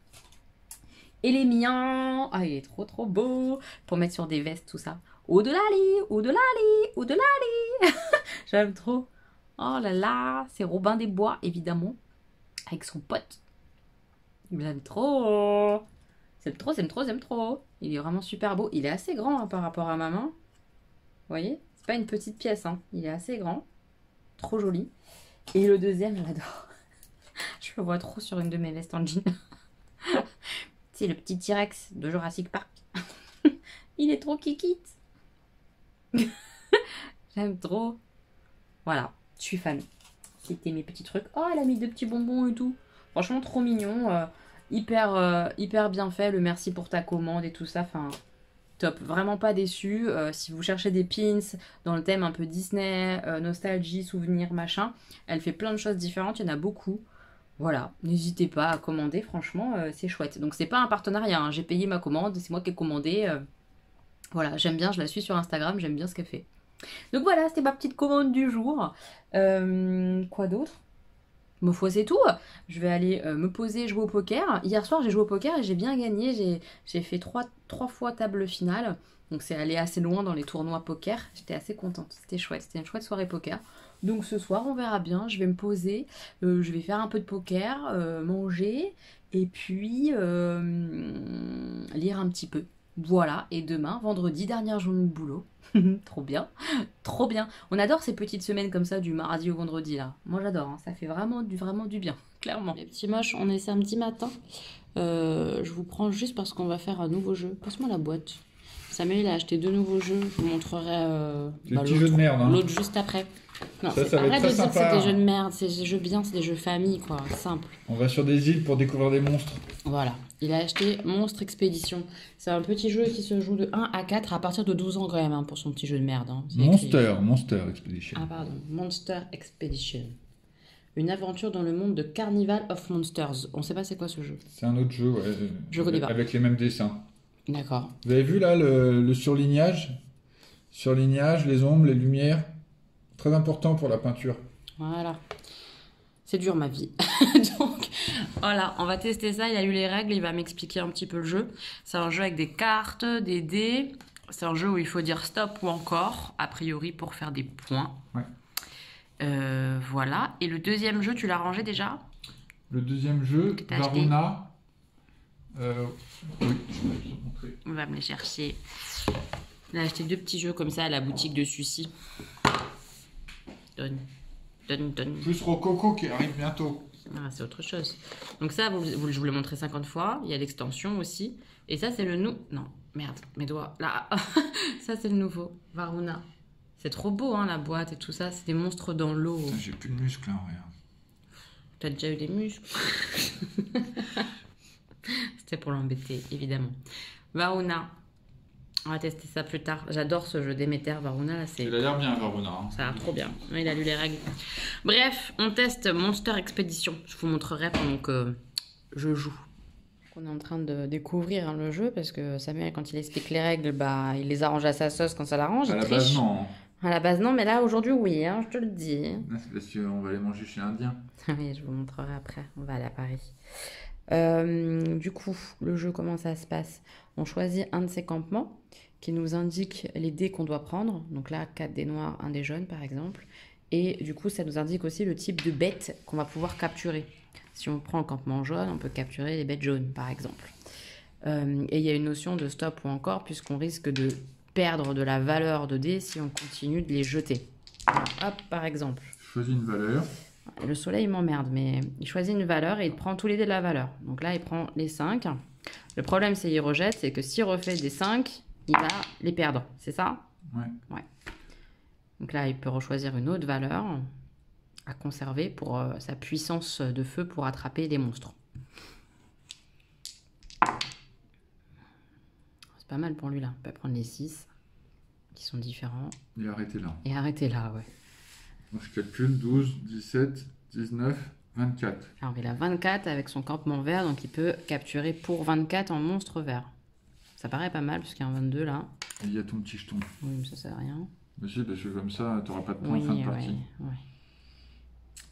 Et les miens, il est trop beau pour mettre sur des vestes, tout ça. Au-delà lit. J'aime trop. Oh là là, c'est Robin des Bois, évidemment, avec son pote. J'aime trop. J'aime trop. Il est vraiment super beau. Il est assez grand par rapport à ma main. Vous voyez, c'est pas une petite pièce, il est assez grand. Trop joli. Et le deuxième, je l'adore. Je le vois trop sur une de mes vestes en jean. C'est le petit T-Rex de Jurassic Park. Il est trop kikite. J'aime trop. Voilà, je suis fan. C'était mes petits trucs. Oh, elle a mis 2 petits bonbons et tout. Franchement, trop mignon. Hyper bien fait. Le merci pour ta commande et tout ça. Enfin, top. Vraiment pas déçu. Si vous cherchez des pins dans le thème un peu Disney, nostalgie, souvenir, machin, elle fait plein de choses différentes. Il y en a beaucoup. Voilà, n'hésitez pas à commander, franchement, c'est chouette. Donc c'est pas un partenariat, j'ai payé ma commande, c'est moi qui ai commandé. Voilà, j'aime bien, je la suis sur Instagram, j'aime bien ce qu'elle fait. Donc voilà, c'était ma petite commande du jour. Quoi d'autre? Ma foi, c'est tout. Je vais aller me poser, jouer au poker. Hier soir, j'ai joué au poker et j'ai bien gagné. J'ai fait trois fois table finale. Donc, c'est allé assez loin dans les tournois poker. J'étais assez contente. C'était chouette. C'était une chouette soirée poker. Donc, ce soir, on verra bien. Je vais me poser. Je vais faire un peu de poker, manger et puis lire un petit peu. Voilà. Et demain, vendredi, dernière journée de boulot. Trop bien, trop bien. On adore ces petites semaines comme ça du mardi au vendredi là. Moi j'adore, hein. Ça fait vraiment du bien, clairement. Les petits moches, on est samedi matin. Je vous prends juste parce qu'on va faire un nouveau jeu. Passe-moi la boîte. Samuel a acheté 2 nouveaux jeux. Je vous montrerai des petits jeux de merde. Hein. L'autre juste après. Non, ça va être très arrête de dire que sympa. c'est des jeux de merde, c'est des jeux bien, c'est des jeux famille quoi, simple. On va sur des îles pour découvrir des monstres. Voilà, il a acheté Monstre Expédition. C'est un petit jeu qui se joue de 1 à 4 à partir de 12 ans quand même, hein, pour son petit jeu de merde. Hein. Monster Expedition. Ah pardon, Monster Expedition. Une aventure dans le monde de Carnival of Monsters. On sait pas c'est quoi ce jeu. C'est un autre jeu, ouais. Je connais pas. Avec les mêmes dessins. D'accord. Vous avez vu là le surlignage? Surlignage, les ombres, les lumières. Très important pour la peinture. Voilà. C'est dur ma vie. Donc voilà, on va tester ça. Il a lu les règles, il va m'expliquer un petit peu le jeu. C'est un jeu avec des cartes, des dés. C'est un jeu où il faut dire stop ou encore, a priori pour faire des points. Ouais. Voilà. Et le deuxième jeu, tu l'as rangé déjà? Le deuxième jeu, Varuna. Oui, je vais te montrer. On va me les chercher. Il a acheté 2 petits jeux comme ça à la boutique de Sucy. Donne. Plus Rococo qui arrive bientôt. Ah, c'est autre chose. Donc ça, je vous l'ai montré 50 fois. Il y a l'extension aussi. Et ça, c'est le nou... Non, merde, mes doigts. Là, ça, c'est le nouveau. Varuna. C'est trop beau, hein, la boîte et tout ça. C'est des monstres dans l'eau. J'ai plus de muscles, hein, regarde. T'as déjà eu des muscles. C'était pour l'embêter, évidemment. Varuna. On va tester ça plus tard. J'adore ce jeu Déméter, Varuna. Là, il a l'air bien, Varuna. Hein. Ça a l'air trop bien. Il a lu les règles. Bref, on teste Monster Expedition. Je vous montrerai pendant que je joue. On est en train de découvrir le jeu parce que Samuel, quand il explique les règles, bah, il les arrange à sa sauce quand ça l'arrange. À la base, non. À la base, non, mais là, aujourd'hui, oui, hein, je te le dis. C'est parce qu'on va aller manger chez l'Indien. Oui, je vous montrerai après. On va aller à Paris. Du coup, le jeu, comment ça se passe? On choisit un de ces campements qui nous indique les dés qu'on doit prendre. Donc là, 4 dés noirs, 1 dé jaune, par exemple. Et du coup, ça nous indique aussi le type de bête qu'on va pouvoir capturer. Si on prend le campement jaune, on peut capturer les bêtes jaunes, par exemple. Et il y a une notion de stop ou encore, puisqu'on risque de perdre de la valeur de dés si on continue de les jeter. Alors, hop, par exemple. Choisis une valeur. Le soleil m'emmerde, mais il choisit une valeur et il prend tous les dés de la valeur. Donc là, il prend les 5. Le problème, c'est qu'il rejette, c'est que s'il refait des 5, il va les perdre. C'est ça? Ouais. Donc là, il peut rechoisir une autre valeur à conserver pour sa puissance de feu pour attraper des monstres. C'est pas mal pour lui là. On peut prendre les 6 qui sont différents. Et arrêter là. Et arrêter là, ouais. Donc je calcule 12, 17, 19, 24. Alors il a 24 avec son campement vert, donc il peut capturer pour 24 en monstre vert. Ça paraît pas mal parce qu'il y a un 22 là. Et il y a ton petit jeton. Oui, mais ça sert à rien. Mais si, parce que comme ça, tu n'auras pas de points Oui, en fin de partie. ouais.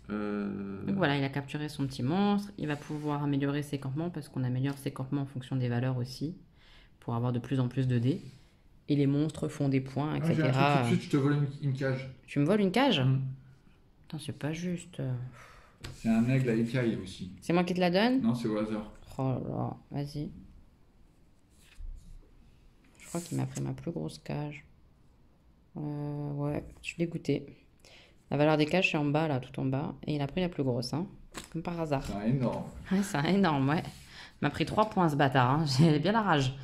Donc voilà, il a capturé son petit monstre. Il va pouvoir améliorer ses campements parce qu'on améliore ses campements en fonction des valeurs aussi pour avoir de plus en plus de dés. Et les monstres font des points, etc. J'ai un truc tout de suite, je te vole une cage. Tu me voles une cage? Mmh. Putain, c'est pas juste. C'est un aigle à écailles aussi. C'est moi qui te la donne? Non, c'est au hasard. Oh là là, vas-y. Je crois qu'il m'a pris ma plus grosse cage. Ouais, je suis dégoûtée. La valeur des cages, c'est en bas, là, tout en bas. Et il a pris la plus grosse, hein. Comme par hasard. C'est énorme. Ouais, c'est énorme, ouais. Il m'a pris 3 points, ce bâtard. Hein. J'ai bien la rage.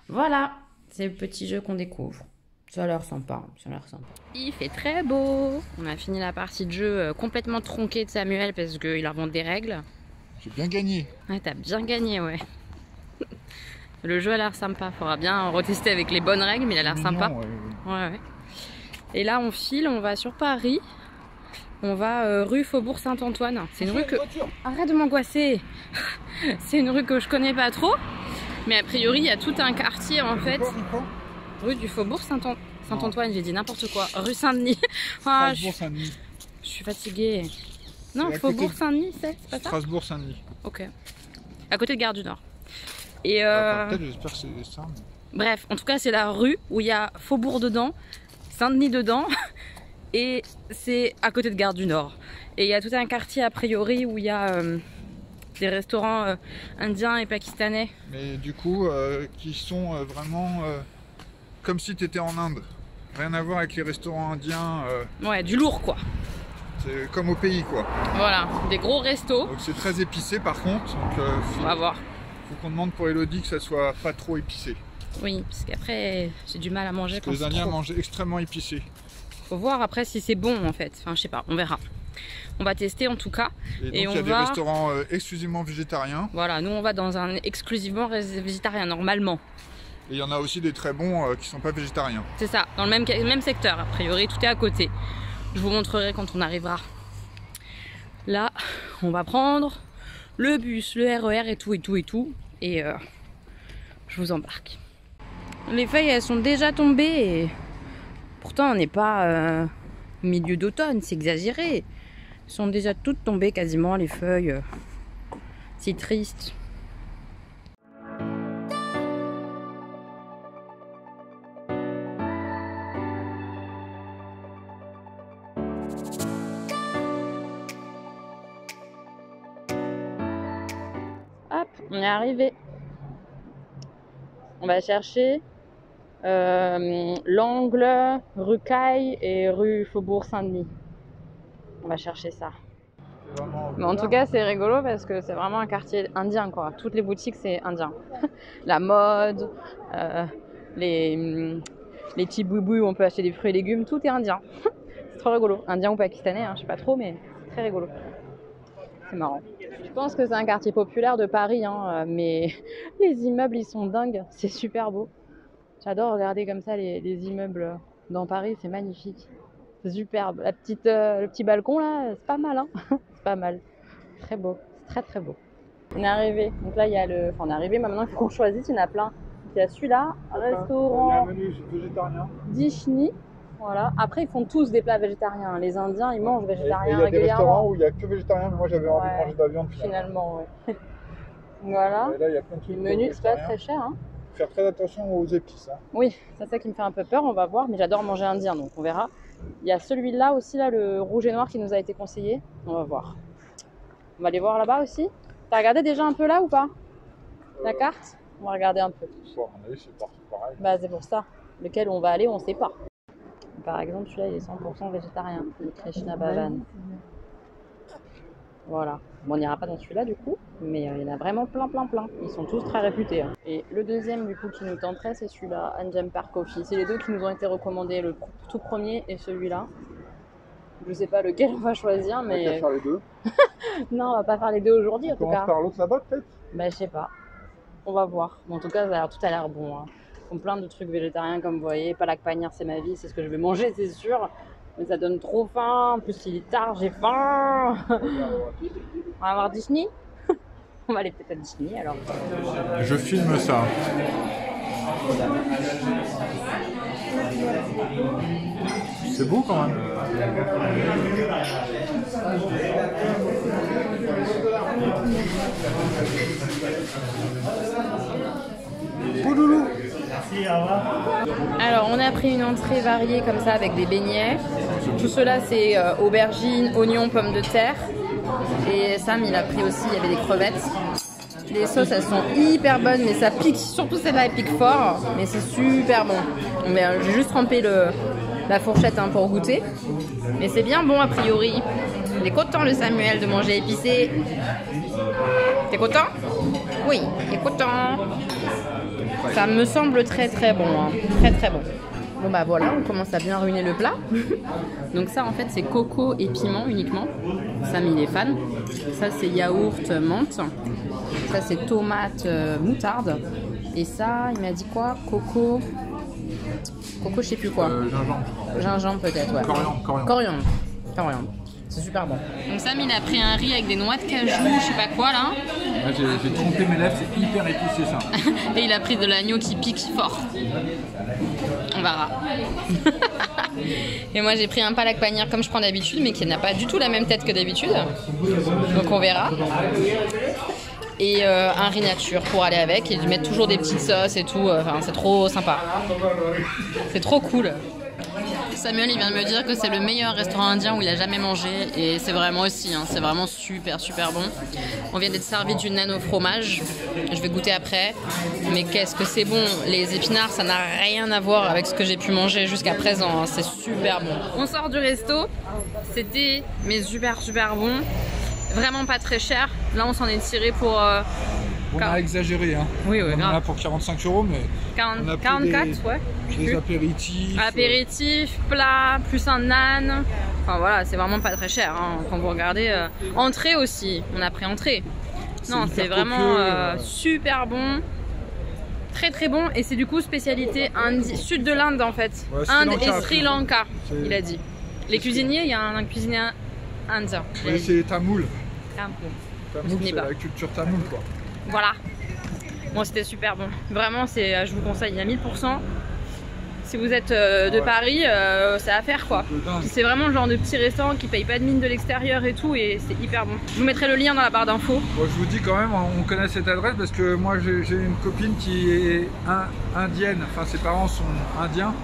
Voilà, c'est le petit jeu qu'on découvre. Ça a l'air sympa, ça a l'air sympa. Il fait très beau. On a fini la partie de jeu complètement tronquée de Samuel parce qu'il invente des règles. J'ai bien gagné. Ouais, t'as bien gagné, ouais. Le jeu a l'air sympa. Faudra bien retester avec les bonnes règles, mais il a l'air sympa. Ouais. Et là, on file, on va sur Paris. On va rue Faubourg Saint-Antoine. C'est une rue que... Arrête de m'angoisser. C'est une rue que je connais pas trop. Mais a priori, il y a tout un quartier, en fait. Rue du Faubourg Saint-Antoine, j'ai dit n'importe quoi. Rue Saint-Denis. Ah, je suis fatiguée. Non, C'est à Faubourg côté de- Saint-Denis, c'est pas ça? Strasbourg-Saint-Denis. Ok. À côté de Gare du Nord. Et Peut-être, j'espère que c'est ça. bref, en tout cas, c'est la rue où il y a Faubourg dedans, Saint-Denis dedans, et c'est à côté de Gare du Nord. Et il y a tout un quartier, a priori, où il y a des restaurants indiens et pakistanais. Mais du coup, qui sont vraiment comme si tu étais en Inde. Rien à voir avec les restaurants indiens. Ouais, du lourd, quoi. C'est comme au pays, quoi. Voilà, des gros restos. Donc c'est très épicé, par contre. Donc On va voir. faut qu'on demande pour Elodie que ça soit pas trop épicé. Oui, parce qu'après, j'ai du mal à manger Parce quand que les c'est Indiens trop. mangent extrêmement épicé. Faut voir après si c'est bon, en fait. Enfin, je sais pas, on verra. On va tester, en tout cas. Et donc Et il y on a des va- restaurants exclusivement végétariens. Voilà, nous, on va dans un exclusivement végétarien, normalement. Et il y en a aussi des très bons qui sont pas végétariens. C'est ça, dans le même secteur, a priori, tout est à côté. Je vous montrerai quand on arrivera. Là, on va prendre le bus, le RER et tout, et tout, et tout. Et je vous embarque. Les feuilles, elles sont déjà tombées. Et pourtant, on n'est pas au milieu d'automne, c'est exagéré. Elles sont déjà toutes tombées quasiment, les feuilles. C'est triste. Hop, on est arrivé. On va chercher l'angle rue Caille et rue Faubourg Saint-Denis. On va chercher ça. Mais en tout cas, c'est rigolo parce que c'est vraiment un quartier indien, quoi. Toutes les boutiques, c'est indien. La mode, les petits boubous où on peut acheter des fruits et légumes, tout est indien. C'est trop rigolo. Indien ou pakistanais, hein, je sais pas trop, mais c'est très rigolo. C'est marrant. Je pense que c'est un quartier populaire de Paris, hein, mais les immeubles, ils sont dingues. C'est super beau. J'adore regarder comme ça les immeubles dans Paris, c'est magnifique. C'est superbe. Le petit balcon, là, c'est pas mal, hein. C'est pas mal. Très beau. C'est très, très beau. On est arrivé. Donc là, il y a le... Enfin, on est arrivé, mais maintenant, il faut qu'on choisisse. Il y en a plein. Il y a celui-là, restaurant menu végétarien. Dishni. Voilà. Après, ils font tous des plats végétariens. Les Indiens, ils mangent végétarien il y a des restaurants régulièrement. où il n'y a que végétarien, mais moi j'avais envie de Ouais. manger de la viande Finalement, ouais. Voilà. Et là, il y a plein de Le trucs menu, c'est pas végétariens. très cher, hein. Faire très attention aux épices. Hein. Oui, c'est ça qui me fait un peu peur, on va voir, mais j'adore manger indien, donc on verra. Il y a celui-là aussi, là, le rouge et noir qui nous a été conseillé. On va voir. On va aller voir là-bas aussi. T'as regardé déjà un peu là ou pas? La carte? On va regarder un peu. Bon, à mon avis, c'est partout pareil. Bah c'est pour ça. Lequel on va aller, on sait pas. Par exemple, celui-là, il est 100% végétarien. Le Krishna Bhavan. Voilà. Bon, on n'ira pas dans celui-là du coup, mais il y en a vraiment plein. Ils sont tous très réputés. Hein. Et le deuxième du coup qui nous tenterait, c'est celui-là, Anjem Park Coffee. C'est les deux qui nous ont été recommandés, le tout premier et celui-là. Je sais pas lequel on va choisir, On va mais faire les deux. non, on va pas faire les deux aujourd'hui en On tout commence cas. par l'autre là-bas peut-être. Bah je sais pas. On va voir. Mais en tout cas, tout a l'air bon. Hein. Ils font plein de trucs végétariens comme vous voyez. Palak Paneer, c'est ma vie, c'est ce que je vais manger, c'est sûr. Mais ça donne trop faim. En plus, il est tard, j'ai faim. On va voir Disney. On va aller peut-être à Disney alors. Je filme ça. C'est beau quand même. Pouloulou. Alors, on a pris une entrée variée comme ça avec des beignets. Tout cela, c'est aubergines, oignons, pommes de terre. Et Sam, il a pris aussi, il y avait des crevettes. Les sauces, elles sont hyper bonnes, mais ça pique. Surtout celle-là, elle pique fort. Mais c'est super bon. Mais j'ai juste trempé la fourchette hein, pour goûter. Mais c'est bien bon, a priori. Il est content, le Samuel, de manger épicé. T'es content? Oui, il est content. Ça me semble très très bon, hein. Très bon. Bon bah voilà, on commence à bien ruiner le plat. Donc ça en fait c'est coco et piment uniquement. Sam il est fan. Ça c'est yaourt menthe. Ça c'est tomate moutarde. Et ça il m'a dit quoi? Coco je sais plus quoi. Gingembre peut-être ouais. Coriandre. C'est super bon. Donc Sam il a pris un riz avec des noix de cajou, je sais pas quoi là. J'ai trompé mes lèvres, c'est hyper épicé ça. Et il a pris de l'agneau qui pique fort. On verra. Et moi j'ai pris un palak paneer comme je prends d'habitude, mais qui n'a pas du tout la même tête que d'habitude. Donc on verra. Et un riz nature pour aller avec. Et ils mettent toujours des petites sauces et tout. Enfin, c'est trop sympa. C'est trop cool. Samuel il vient de me dire que c'est le meilleur restaurant indien où il a jamais mangé. Et c'est vraiment aussi, hein, c'est vraiment super super bon. On vient d'être servi d'une naine au fromage. Je vais goûter après. Mais qu'est-ce que c'est bon. Les épinards ça n'a rien à voir avec ce que j'ai pu manger jusqu'à présent. C'est super bon. On sort du resto. C'était mais super super bon. Vraiment pas très cher. Là on s'en est tiré pour... On a exagéré, hein. Oui, on grave. en a pour 45 €, mais 44, ouais. Des apéritifs. Apéritifs, plats, plus un naan. Enfin voilà, c'est vraiment pas très cher hein, quand vous regardez. Entrée aussi, on a pris entrée. Non, c'est vraiment super bon. Très très bon. Et c'est du coup spécialité sud de l'Inde en fait. Ouais, Inde et Sri Lanka, il a dit. Les cuisiniers, il y a un cuisinier indien. Oui, c'est tamoul. Tamoul, C'est la culture tamoul quoi. Voilà. Bon, c'était super bon. Vraiment, je vous conseille, il y a 1000%. Si vous êtes de Paris, c'est à faire quoi. C'est vraiment le genre de petit restaurant qui paye pas de mine de l'extérieur et tout, et c'est hyper bon. Je vous mettrai le lien dans la barre d'infos. Bon, je vous dis quand même, on connaît cette adresse parce que moi j'ai une copine qui est indienne, enfin ses parents sont indiens.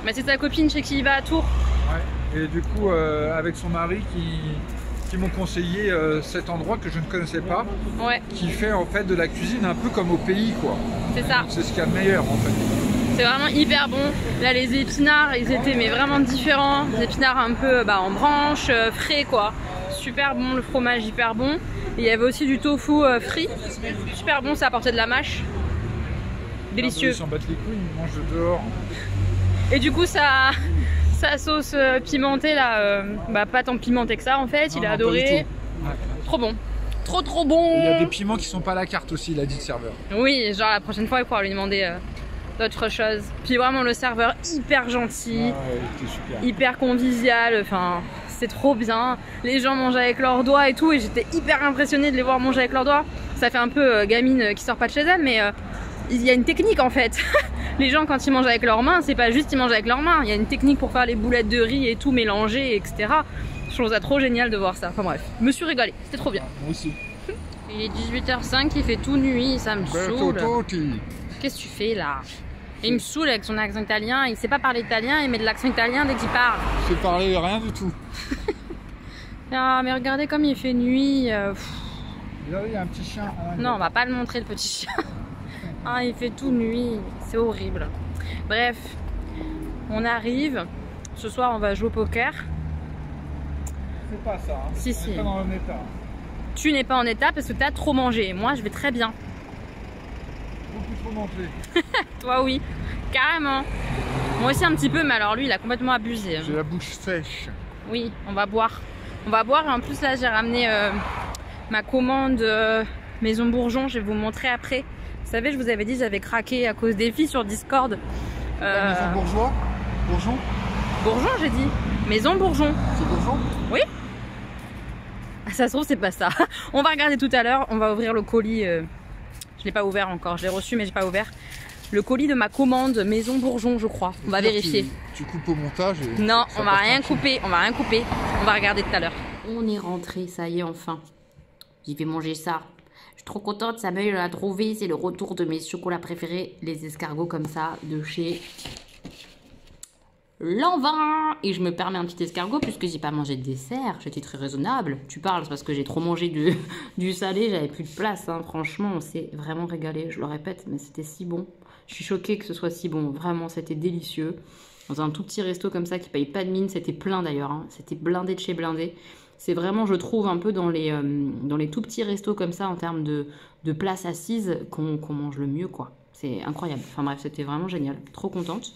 Mais c'est ta copine chez qui il va à Tours. Ouais. Et du coup, avec son mari qui m'ont conseillé cet endroit que je ne connaissais pas, ouais. Qui fait en fait de la cuisine un peu comme au pays quoi. C'est ça. C'est ce qu'il y a de meilleur en fait. C'est vraiment hyper bon. Là les épinards ils étaient mais vraiment différents. Des épinards un peu en branche, frais quoi. Super bon, le fromage hyper bon. Et il y avait aussi du tofu frit. Super bon, ça apportait de la mâche. Délicieux. Ils s'en battent les couilles, ils mangent dehors. Et du coup sa sauce pimentée là, pas tant pimentée que ça en fait, il a adoré. Ouais. Trop bon. Trop bon. Il y a des piments qui sont pas à la carte aussi, il a dit le serveur. Oui, genre la prochaine fois il pourra lui demander d'autres choses. Puis vraiment le serveur hyper gentil, hyper convivial, enfin c'est trop bien. Les gens mangent avec leurs doigts et tout, et j'étais hyper impressionnée de les voir manger avec leurs doigts. Ça fait un peu gamine qui sort pas de chez elle, mais il y a une technique en fait. Les gens quand ils mangent avec leurs mains, c'est pas juste ils mangent avec leurs mains, il y a une technique pour faire les boulettes de riz et tout mélanger, etc. Je trouve ça trop génial de voir ça. Enfin bref, je me suis régalée, c'était trop bien. Moi aussi. Il est 18h05, il fait tout nuit, ça me saoule. Qu'est-ce que tu fais là? Et il me saoule avec son accent italien, il sait pas parler italien, il met de l'accent italien dès qu'il parle. Je sais parler rien du tout. Ah mais regardez comme il fait nuit. Là, il y a un petit chien. Non, on va pas le montrer le petit chien. Ah, il fait tout nuit, c'est horrible. Bref, on arrive. Ce soir, on va jouer au poker. C'est pas ça. Hein. Si. Pas dans le état. Tu n'es pas en état parce que tu as trop mangé. Moi, je vais très bien. Beaucoup trop mangé. Toi, oui. Carrément. Moi aussi un petit peu, mais alors lui, il a complètement abusé. J'ai la bouche sèche. Oui, on va boire. On va boire et en plus, là, j'ai ramené ma commande Maison Bourgeon. Je vais vous montrer après. Vous savez, je vous avais dit, j'avais craqué à cause des filles sur Discord. Maison Bourgeois Bourgeon Bourgeon, j'ai dit. Maison Bourgeon. C'est Bourgeon? Oui. Ça se trouve, c'est pas ça. On va regarder tout à l'heure. On va ouvrir le colis. Je l'ai pas ouvert encore. Je l'ai reçu, mais j'ai pas ouvert. Le colis de ma commande Maison Bourgeon, je crois. On va vérifier. Tu coupes au montage et non, on va rien couper. On va rien couper. On va regarder tout à l'heure. On est rentré, ça y est, enfin. J'ai fait manger ça. Je suis trop contente, Samuel l'a trouvé. C'est le retour de mes chocolats préférés. Les escargots comme ça, de chez Lanvin. Et je me permets un petit escargot puisque j'ai pas mangé de dessert. J'étais très raisonnable. Tu parles, c'est parce que j'ai trop mangé du salé. J'avais plus de place, hein. Franchement, on s'est vraiment régalé. Je le répète, mais c'était si bon. Je suis choquée que ce soit si bon. Vraiment, c'était délicieux. Dans un tout petit resto comme ça qui paye pas de mine. C'était plein d'ailleurs, hein. C'était blindé de chez blindé. C'est vraiment, je trouve, un peu dans les tout petits restos comme ça, en termes de place assise, qu'on mange le mieux, quoi. C'est incroyable. Enfin bref, c'était vraiment génial. Trop contente.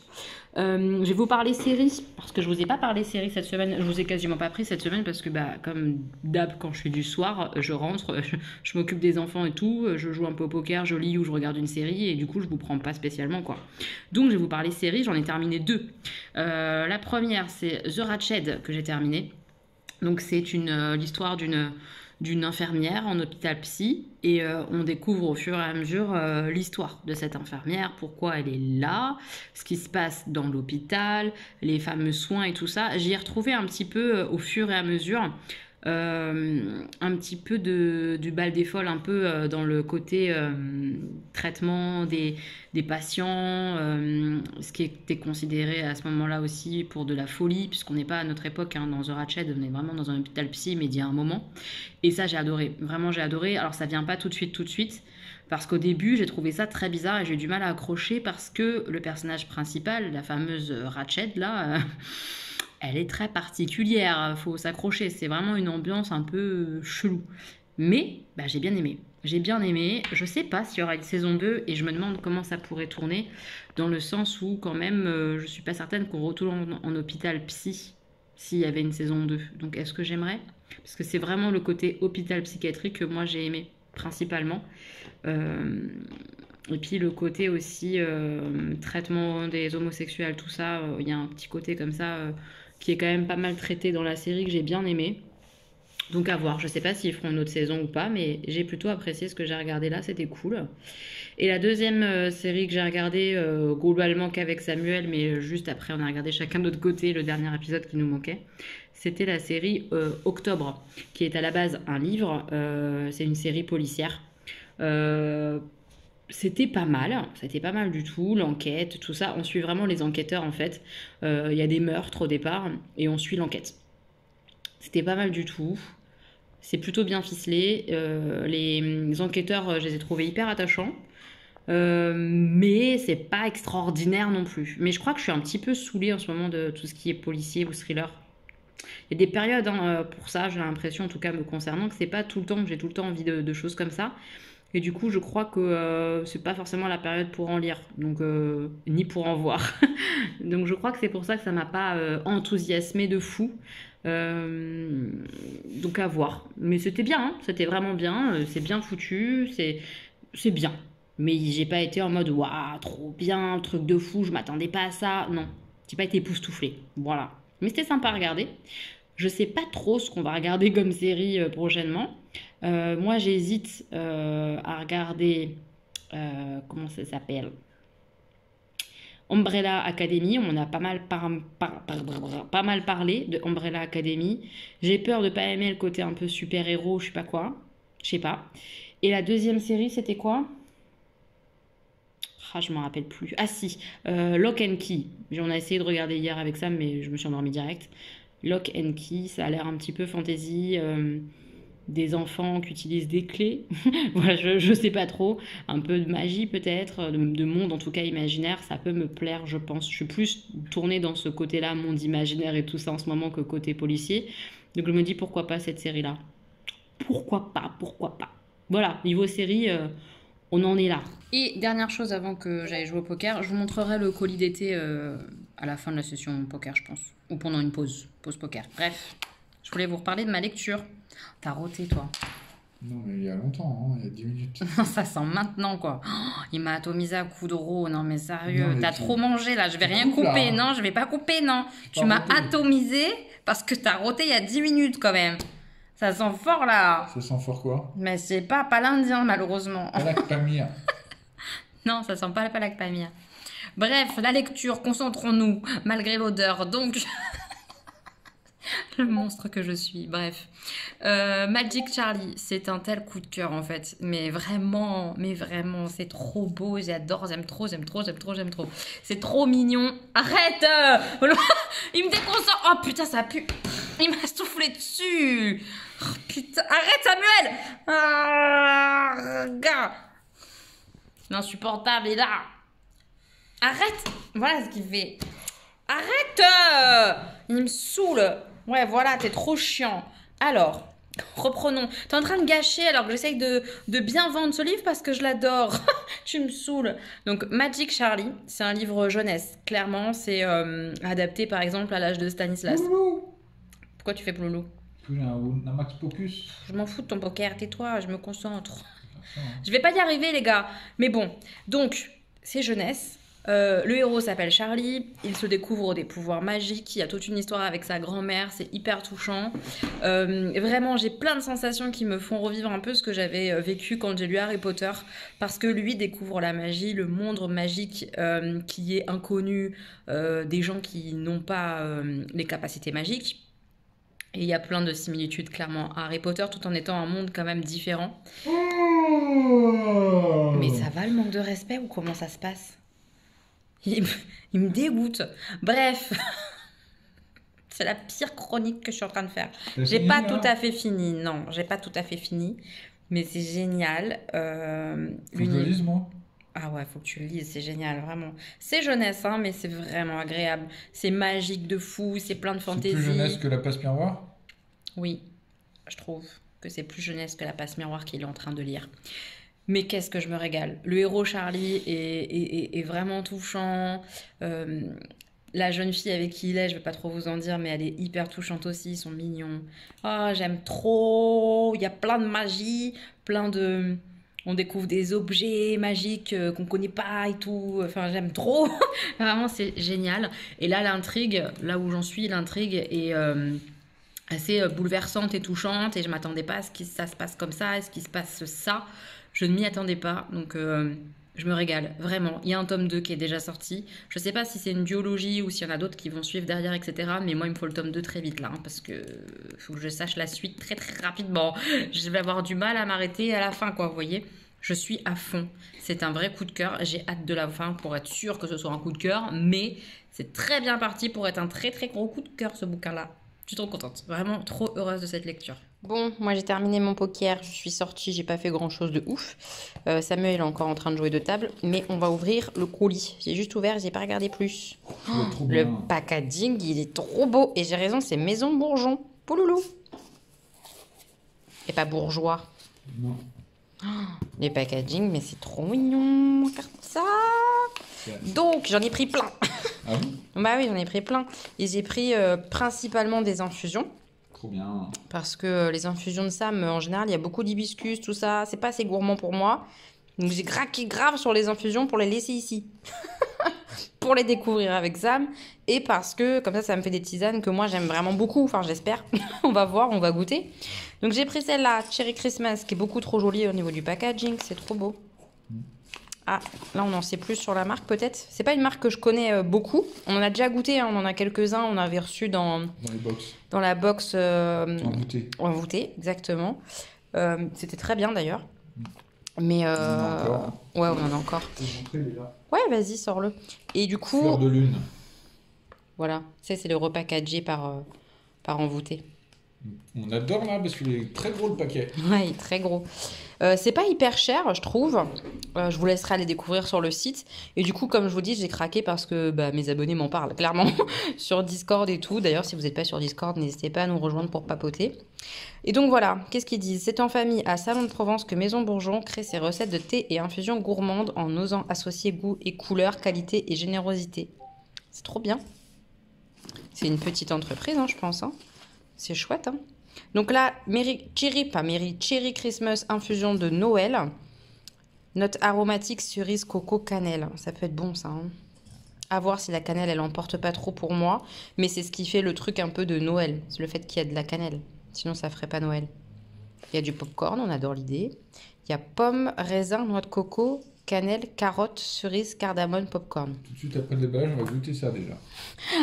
Je vais vous parler séries, parce que je vous ai pas parlé séries cette semaine. Je vous ai quasiment pas pris cette semaine, parce que comme d'hab, quand je suis du soir, je rentre, je m'occupe des enfants et tout, je joue un peu au poker, je lis ou je regarde une série, et du coup, je vous prends pas spécialement, quoi. Donc, je vais vous parler séries, j'en ai terminé 2. La première, c'est The Ratched, que j'ai terminé. Donc c'est l'histoire d'une d'une infirmière en hôpital psy et on découvre au fur et à mesure l'histoire de cette infirmière, pourquoi elle est là, ce qui se passe dans l'hôpital, les fameux soins et tout ça. J'y ai retrouvé un petit peu au fur et à mesure un petit peu du bal des folles, un peu dans le côté traitement des patients, ce qui était considéré à ce moment-là aussi pour de la folie, puisqu'on n'est pas à notre époque hein, dans The Ratched, on est vraiment dans un hôpital psy, mais d'il y a un moment. Et ça, j'ai adoré, vraiment j'ai adoré. Alors ça vient pas tout de suite, parce qu'au début, j'ai trouvé ça très bizarre et j'ai eu du mal à accrocher parce que le personnage principal, la fameuse Ratched, là... elle est très particulière, faut s'accrocher, c'est vraiment une ambiance un peu chelou. Mais bah, j'ai bien aimé, je sais pas s'il y aura une saison 2 et je me demande comment ça pourrait tourner, dans le sens où quand même, je suis pas certaine qu'on retourne en hôpital psy s'il y avait une saison 2. Donc est-ce que j'aimerais? Parce que c'est vraiment le côté hôpital psychiatrique que moi j'ai aimé, principalement. Et puis le côté aussi traitement des homosexuels, tout ça, il y a un petit côté comme ça qui est quand même pas mal traité dans la série que j'ai bien aimé. Donc à voir, je sais pas s'ils feront une autre saison ou pas, mais j'ai plutôt apprécié ce que j'ai regardé là, c'était cool. Et la deuxième série que j'ai regardée, globalement qu'avec Samuel, mais juste après on a regardé chacun de notre côté le dernier épisode qui nous manquait, c'était la série Octobre, qui est à la base un livre, c'est une série policière. C'était pas mal du tout, l'enquête, tout ça. On suit vraiment les enquêteurs en fait. Il y a des meurtres au départ et on suit l'enquête. C'était pas mal du tout. C'est plutôt bien ficelé. Les enquêteurs, je les ai trouvés hyper attachants. Mais c'est pas extraordinaire non plus. Mais je crois que je suis un petit peu saoulée en ce moment de tout ce qui est policier ou thriller. Il y a des périodes hein, pour ça, j'ai l'impression, en tout cas me concernant, que c'est pas tout le temps que j'ai tout le temps envie de choses comme ça. Et du coup, je crois que c'est pas forcément la période pour en lire, donc ni pour en voir. Donc je crois que c'est pour ça que ça m'a pas enthousiasmé de fou. Donc à voir. Mais c'était bien, hein, c'était vraiment bien. C'est bien foutu, c'est bien. Mais j'ai pas été en mode waouh, trop bien, truc de fou, je m'attendais pas à ça. Non, j'ai pas été époustouflée. Voilà. Mais c'était sympa à regarder. Je sais pas trop ce qu'on va regarder comme série prochainement. Moi, j'hésite à regarder... comment ça s'appelle? Umbrella Academy. On en a pas mal parlé de Umbrella Academy. J'ai peur de pas aimer le côté un peu super-héros, je sais pas quoi. Je sais pas. Et la deuxième série, c'était quoi? Ah, je m'en rappelle plus. Ah si, Lock and Key. On a essayé de regarder hier avec ça, mais je me suis endormie direct. Lock and Key, ça a l'air un petit peu fantasy, des enfants qui utilisent des clés, voilà, je sais pas trop, un peu de magie peut-être, de monde en tout cas imaginaire, ça peut me plaire je pense. Je suis plus tournée dans ce côté-là, monde imaginaire et tout ça en ce moment que côté policier, donc je me dis pourquoi pas cette série-là. Pourquoi pas. Voilà, niveau série, on en est là. Et dernière chose avant que j'aille jouer au poker, je vous montrerai le colis d'été à la fin de la session poker, je pense. Ou pendant une pause poker. Bref, je voulais vous reparler de ma lecture. T'as roté, toi? Non, mais il y a longtemps, hein, il y a 10 minutes. Ça sent maintenant, quoi. Oh, il m'a atomisé à coups de roue. Non, mais sérieux, t'as trop mangé, là. Je vais rien couper. Là. Non, je vais pas couper, non. Tu m'as atomisé parce que t'as roté il y a 10 minutes, quand même. Ça sent fort, là. Ça sent fort quoi? Mais c'est pas l'indien, malheureusement. Palakpamir. Non, ça sent pas la palakpamir. Bref, la lecture, concentrons-nous, malgré l'odeur. Donc, le monstre que je suis. Bref. Magic Charlie, c'est un tel coup de cœur, en fait. Mais vraiment, c'est trop beau. J'adore, j'aime trop. C'est trop mignon. Arrête il me déconcentre. Oh putain, ça pue. Il m'a soufflé dessus. Oh putain, arrête Samuel. Gars. L'insupportable est là. Arrête. Voilà ce qu'il fait. Arrête. Il me saoule. Ouais, voilà, t'es trop chiant. Alors, reprenons. T'es en train de gâcher alors que j'essaye de bien vendre ce livre parce que je l'adore. Tu me saoules. Donc, Magic Charlie, c'est un livre jeunesse. Clairement, c'est adapté par exemple à l'âge de Stanislas. Loulou. Pourquoi tu fais Ploulou? Un max focus. Je m'en fous de ton poker, tais-toi, je me concentre. Je vais pas y arriver, les gars. Mais bon, donc, c'est jeunesse. Le héros s'appelle Charlie, il se découvre des pouvoirs magiques, il y a toute une histoire avec sa grand-mère, c'est hyper touchant. Vraiment, j'ai plein de sensations qui me font revivre un peu ce que j'avais vécu quand j'ai lu Harry Potter, parce que lui découvre la magie, le monde magique qui est inconnu des gens qui n'ont pas les capacités magiques. Et il y a plein de similitudes clairement à Harry Potter, tout en étant un monde quand même différent. Mais ça va le manque de respect ou comment ça se passe? Il me dégoûte. Bref, c'est la pire chronique que je suis en train de faire. J'ai pas tout à fait fini. Non, j'ai pas tout à fait fini. Mais c'est génial. Faut que je le lise, moi. Ah ouais, faut que tu le lises, c'est génial, vraiment. C'est jeunesse, hein, mais c'est vraiment agréable. C'est magique de fou, c'est plein de C'est fantaisie. plus jeunesse que la passe miroir? Oui, je trouve que c'est plus jeunesse que la passe miroir qu'il est en train de lire. Mais qu'est-ce que je me régale. Le héros Charlie est vraiment touchant. La jeune fille avec qui il est, je vais pas trop vous en dire, mais elle est hyper touchante aussi, ils sont mignons. Ah, j'aime trop. Il y a plein de magie, plein de... On découvre des objets magiques qu'on connaît pas et tout. Enfin, j'aime trop. Vraiment, c'est génial. Et là, l'intrigue, là où j'en suis, l'intrigue est assez bouleversante et touchante. Et je m'attendais pas à ce que ça se passe comme ça, à ce qu'il se passe ça. Je ne m'y attendais pas, donc je me régale, vraiment. Il y a un tome 2 qui est déjà sorti. Je ne sais pas si c'est une duologie ou s'il y en a d'autres qui vont suivre derrière, etc. Mais moi, il me faut le tome 2 très vite, là, hein, parce que faut que je sache la suite très très rapidement. Je vais avoir du mal à m'arrêter à la fin, quoi, vous voyez. Je suis à fond. C'est un vrai coup de cœur. J'ai hâte de la fin pour être sûre que ce soit un coup de cœur, mais c'est très bien parti pour être un très très gros coup de cœur, ce bouquin-là. Je suis trop contente, vraiment trop heureuse de cette lecture. Bon, moi j'ai terminé mon poker, je suis sortie, j'ai pas fait grand chose de ouf. Samuel est encore en train de jouer de table, mais on va ouvrir le colis. J'ai juste ouvert, j'ai pas regardé plus. Le packaging, il est trop beau. Et j'ai raison, c'est Maison Bourgeon. Pouloulou. Et pas bourgeois. Non. Les packaging, mais c'est trop mignon. Regarde ça. Donc, j'en ai pris plein. Ah oui? Bah oui, j'en ai pris plein. Et j'ai pris principalement des infusions. Trop bien. Parce que les infusions de Sam, en général, il y a beaucoup d'hibiscus, tout ça. C'est pas assez gourmand pour moi. Donc j'ai craqué grave sur les infusions pour les laisser ici. Pour les découvrir avec Sam. Et parce que, comme ça me fait des tisanes que moi j'aime vraiment beaucoup. Enfin, j'espère. On va voir, on va goûter. Donc j'ai pris celle-là, Cherry Christmas, qui est beaucoup trop jolie au niveau du packaging. C'est trop beau. Ah, là on en sait plus sur la marque peut-être. C'est pas une marque que je connais beaucoup. On en a déjà goûté, hein, on en a quelques-uns. On avait reçu dans les box. Dans la box En voûté. En voûté, exactement. C'était très bien d'ailleurs. Mais On en a encore. ouais, on en a encore. Je vais montrer, il est là. Ouais, vas-y, sors-le. Et du coup, Fleur de lune. voilà, ça c'est le repackagé par envoûté. On adore là parce qu'il est très gros le paquet. Ouais, il est très gros. C'est pas hyper cher, je trouve. Je vous laisserai aller découvrir sur le site. Et du coup, comme je vous dis, j'ai craqué parce que mes abonnés m'en parlent, clairement, sur Discord et tout. D'ailleurs, si vous n'êtes pas sur Discord, n'hésitez pas à nous rejoindre pour papoter. Et donc voilà, qu'est-ce qu'ils disent? C'est en famille à Salon de Provence que Maison Bourgeon crée ses recettes de thé et infusions gourmandes en osant associer goût et couleur, qualité et générosité. C'est trop bien. C'est une petite entreprise, hein, je pense. Hein. C'est chouette, hein. Donc là, Cherry Christmas infusion de Noël. Note aromatique, cerise, coco, cannelle. Ça peut être bon, ça. Hein. À voir si la cannelle, elle emporte pas trop pour moi. Mais c'est ce qui fait le truc un peu de Noël. C'est le fait qu'il y a de la cannelle. Sinon, ça ferait pas Noël. Il y a du popcorn, on adore l'idée. Il y a pommes, raisin, noix de coco, cannelle, carotte, cerise, cardamome, popcorn. Tout de suite après le déballage, on va goûter ça déjà.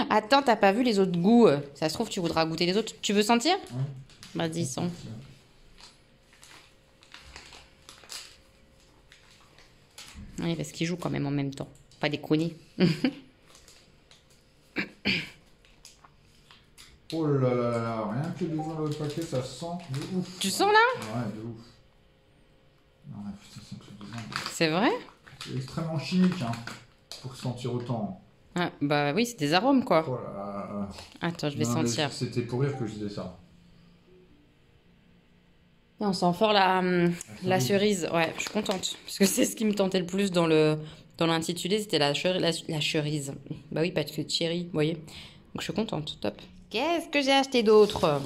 Attends, t'as pas vu les autres goûts? Ça se trouve, tu voudras goûter les autres. Tu veux sentir? Ouais. Vas-y, sens. Oui, parce qu'ils jouent quand même en même temps. Pas déconner. Oh là là là, rien que devant le paquet, ça sent de ouf. Tu sens là? Ouais, de ouf. Non, putain, c'est un truc de dingue. C'est vrai? C'est extrêmement chimique, hein, pour sentir autant. Ah, bah oui, c'est des arômes, quoi. Oh là là là. Attends, je vais Non, mais sentir. C'était pour rire que je disais ça. On sent fort la cerise. Ouais, je suis contente. Parce que c'est ce qui me tentait le plus dans l'intitulé, c'était la cerise. Bah oui, parce que cherry, vous voyez. Donc je suis contente, top. Qu'est-ce que j'ai acheté d'autre?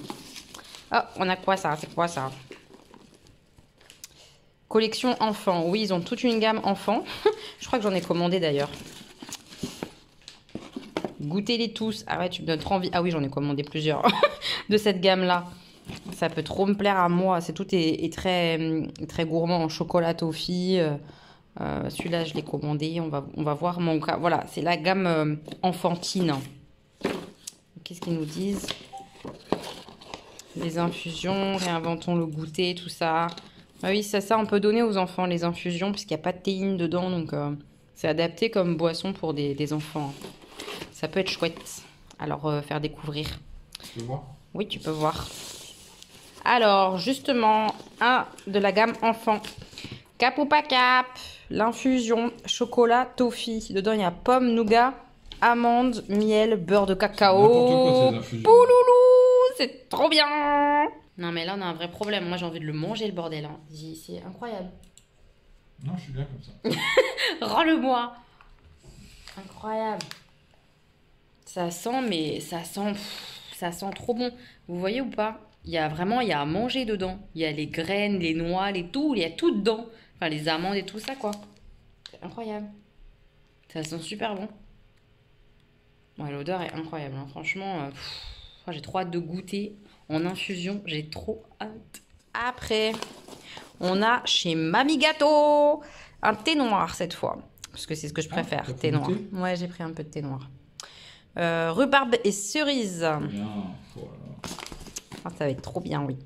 Oh, on a quoi ça? C'est quoi ça? Collection enfant. Oui, ils ont toute une gamme enfant. Je crois que j'en ai commandé d'ailleurs. Goûtez-les tous. Ah ouais, tu me donnes trop envie. Ah oui, j'en ai commandé plusieurs de cette gamme-là. Ça peut trop me plaire à moi. C'est tout est très, très gourmand en chocolat toffee. Celui-là, je l'ai commandé. On va voir mon cas. Voilà, c'est la gamme enfantine. Qu'est-ce qu'ils nous disent? Les infusions, réinventons le goûter, tout ça. Ah oui, ça, on peut donner aux enfants, les infusions, puisqu'il n'y a pas de théine dedans. Donc, c'est adapté comme boisson pour des enfants. Ça peut être chouette. Alors, faire découvrir. Tu peux voir? Oui, tu peux voir. Alors, justement, un de la gamme enfant. Cap ou pas cap, l'infusion chocolat toffee. Dedans, il y a pomme, nougat, amande, miel, beurre de cacao. N'importe quoi, ces infusions. Pouloulou, c'est trop bien. Non, mais là, on a un vrai problème. Moi, j'ai envie de le manger, le bordel. Hein. C'est incroyable. Non, je suis bien comme ça. Rends-le-moi. Incroyable. Ça sent, mais ça sent trop bon. Vous voyez ou pas? Il y a à manger dedans. Il y a les graines, les noix, il y a tout dedans. Enfin, les amandes et tout ça, quoi. C'est incroyable. Ça sent super bon. Ouais, l'odeur est incroyable. Hein. Franchement, j'ai trop hâte de goûter en infusion. J'ai trop hâte. Après, on a chez Mamie Gâteau un thé noir cette fois. Parce que c'est ce que je préfère, t'as thé pris du noir. thé? Ouais, j'ai pris un peu de thé noir. Rhubarbe et cerise. Bien. Voilà. Ah, ça va être trop bien, oui.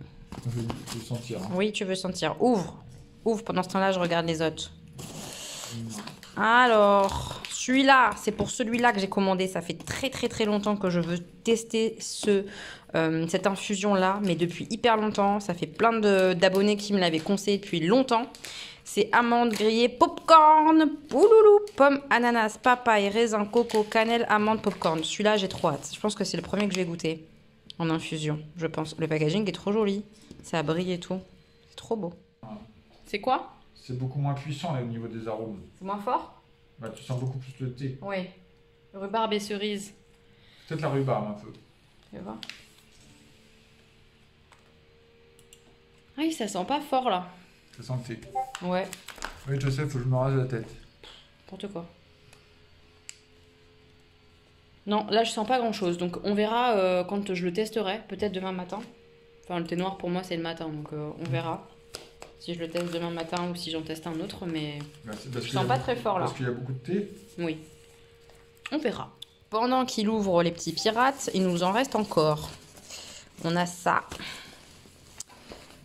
Je vais sentir. Hein. Oui, tu veux sentir. Ouvre. Ouvre, pendant ce temps-là, je regarde les autres. Alors, celui-là, c'est pour celui-là que j'ai commandé. Ça fait très très très longtemps que je veux tester cette infusion-là, mais depuis hyper longtemps. Ça fait plein d'abonnés qui me l'avaient conseillé depuis longtemps. C'est amandes grillées, popcorn, pouloulou, pommes, ananas, papaye, raisin, coco, cannelle, amande, popcorn. Celui-là, j'ai trop hâte. Je pense que c'est le premier que je vais goûter en infusion, je pense. Le packaging est trop joli. Ça brille et tout. C'est trop beau. C'est quoi? C'est beaucoup moins puissant là, au niveau des arômes. C'est moins fort? Bah, tu sens beaucoup plus le thé. Oui. Rhubarbe et cerise. Peut-être la rhubarbe un peu. Tu vas voir. Ah oui, ça sent pas fort là. Ça sent le thé. Ouais, Oui, je sais, faut que je me rase la tête. n'importe quoi. Non, là je sens pas grand chose. Donc on verra quand je le testerai. Peut-être demain matin. Enfin, le thé noir pour moi c'est le matin. Donc on verra. Si je le teste demain matin ou si j'en teste un autre. Mais Bah, c'est parce je qu'il y sens a pas beaucoup- très fort là. Parce qu'il y a beaucoup de thé. Oui. On verra. Pendant qu'il ouvre les petits pirates, il nous en reste encore. On a ça.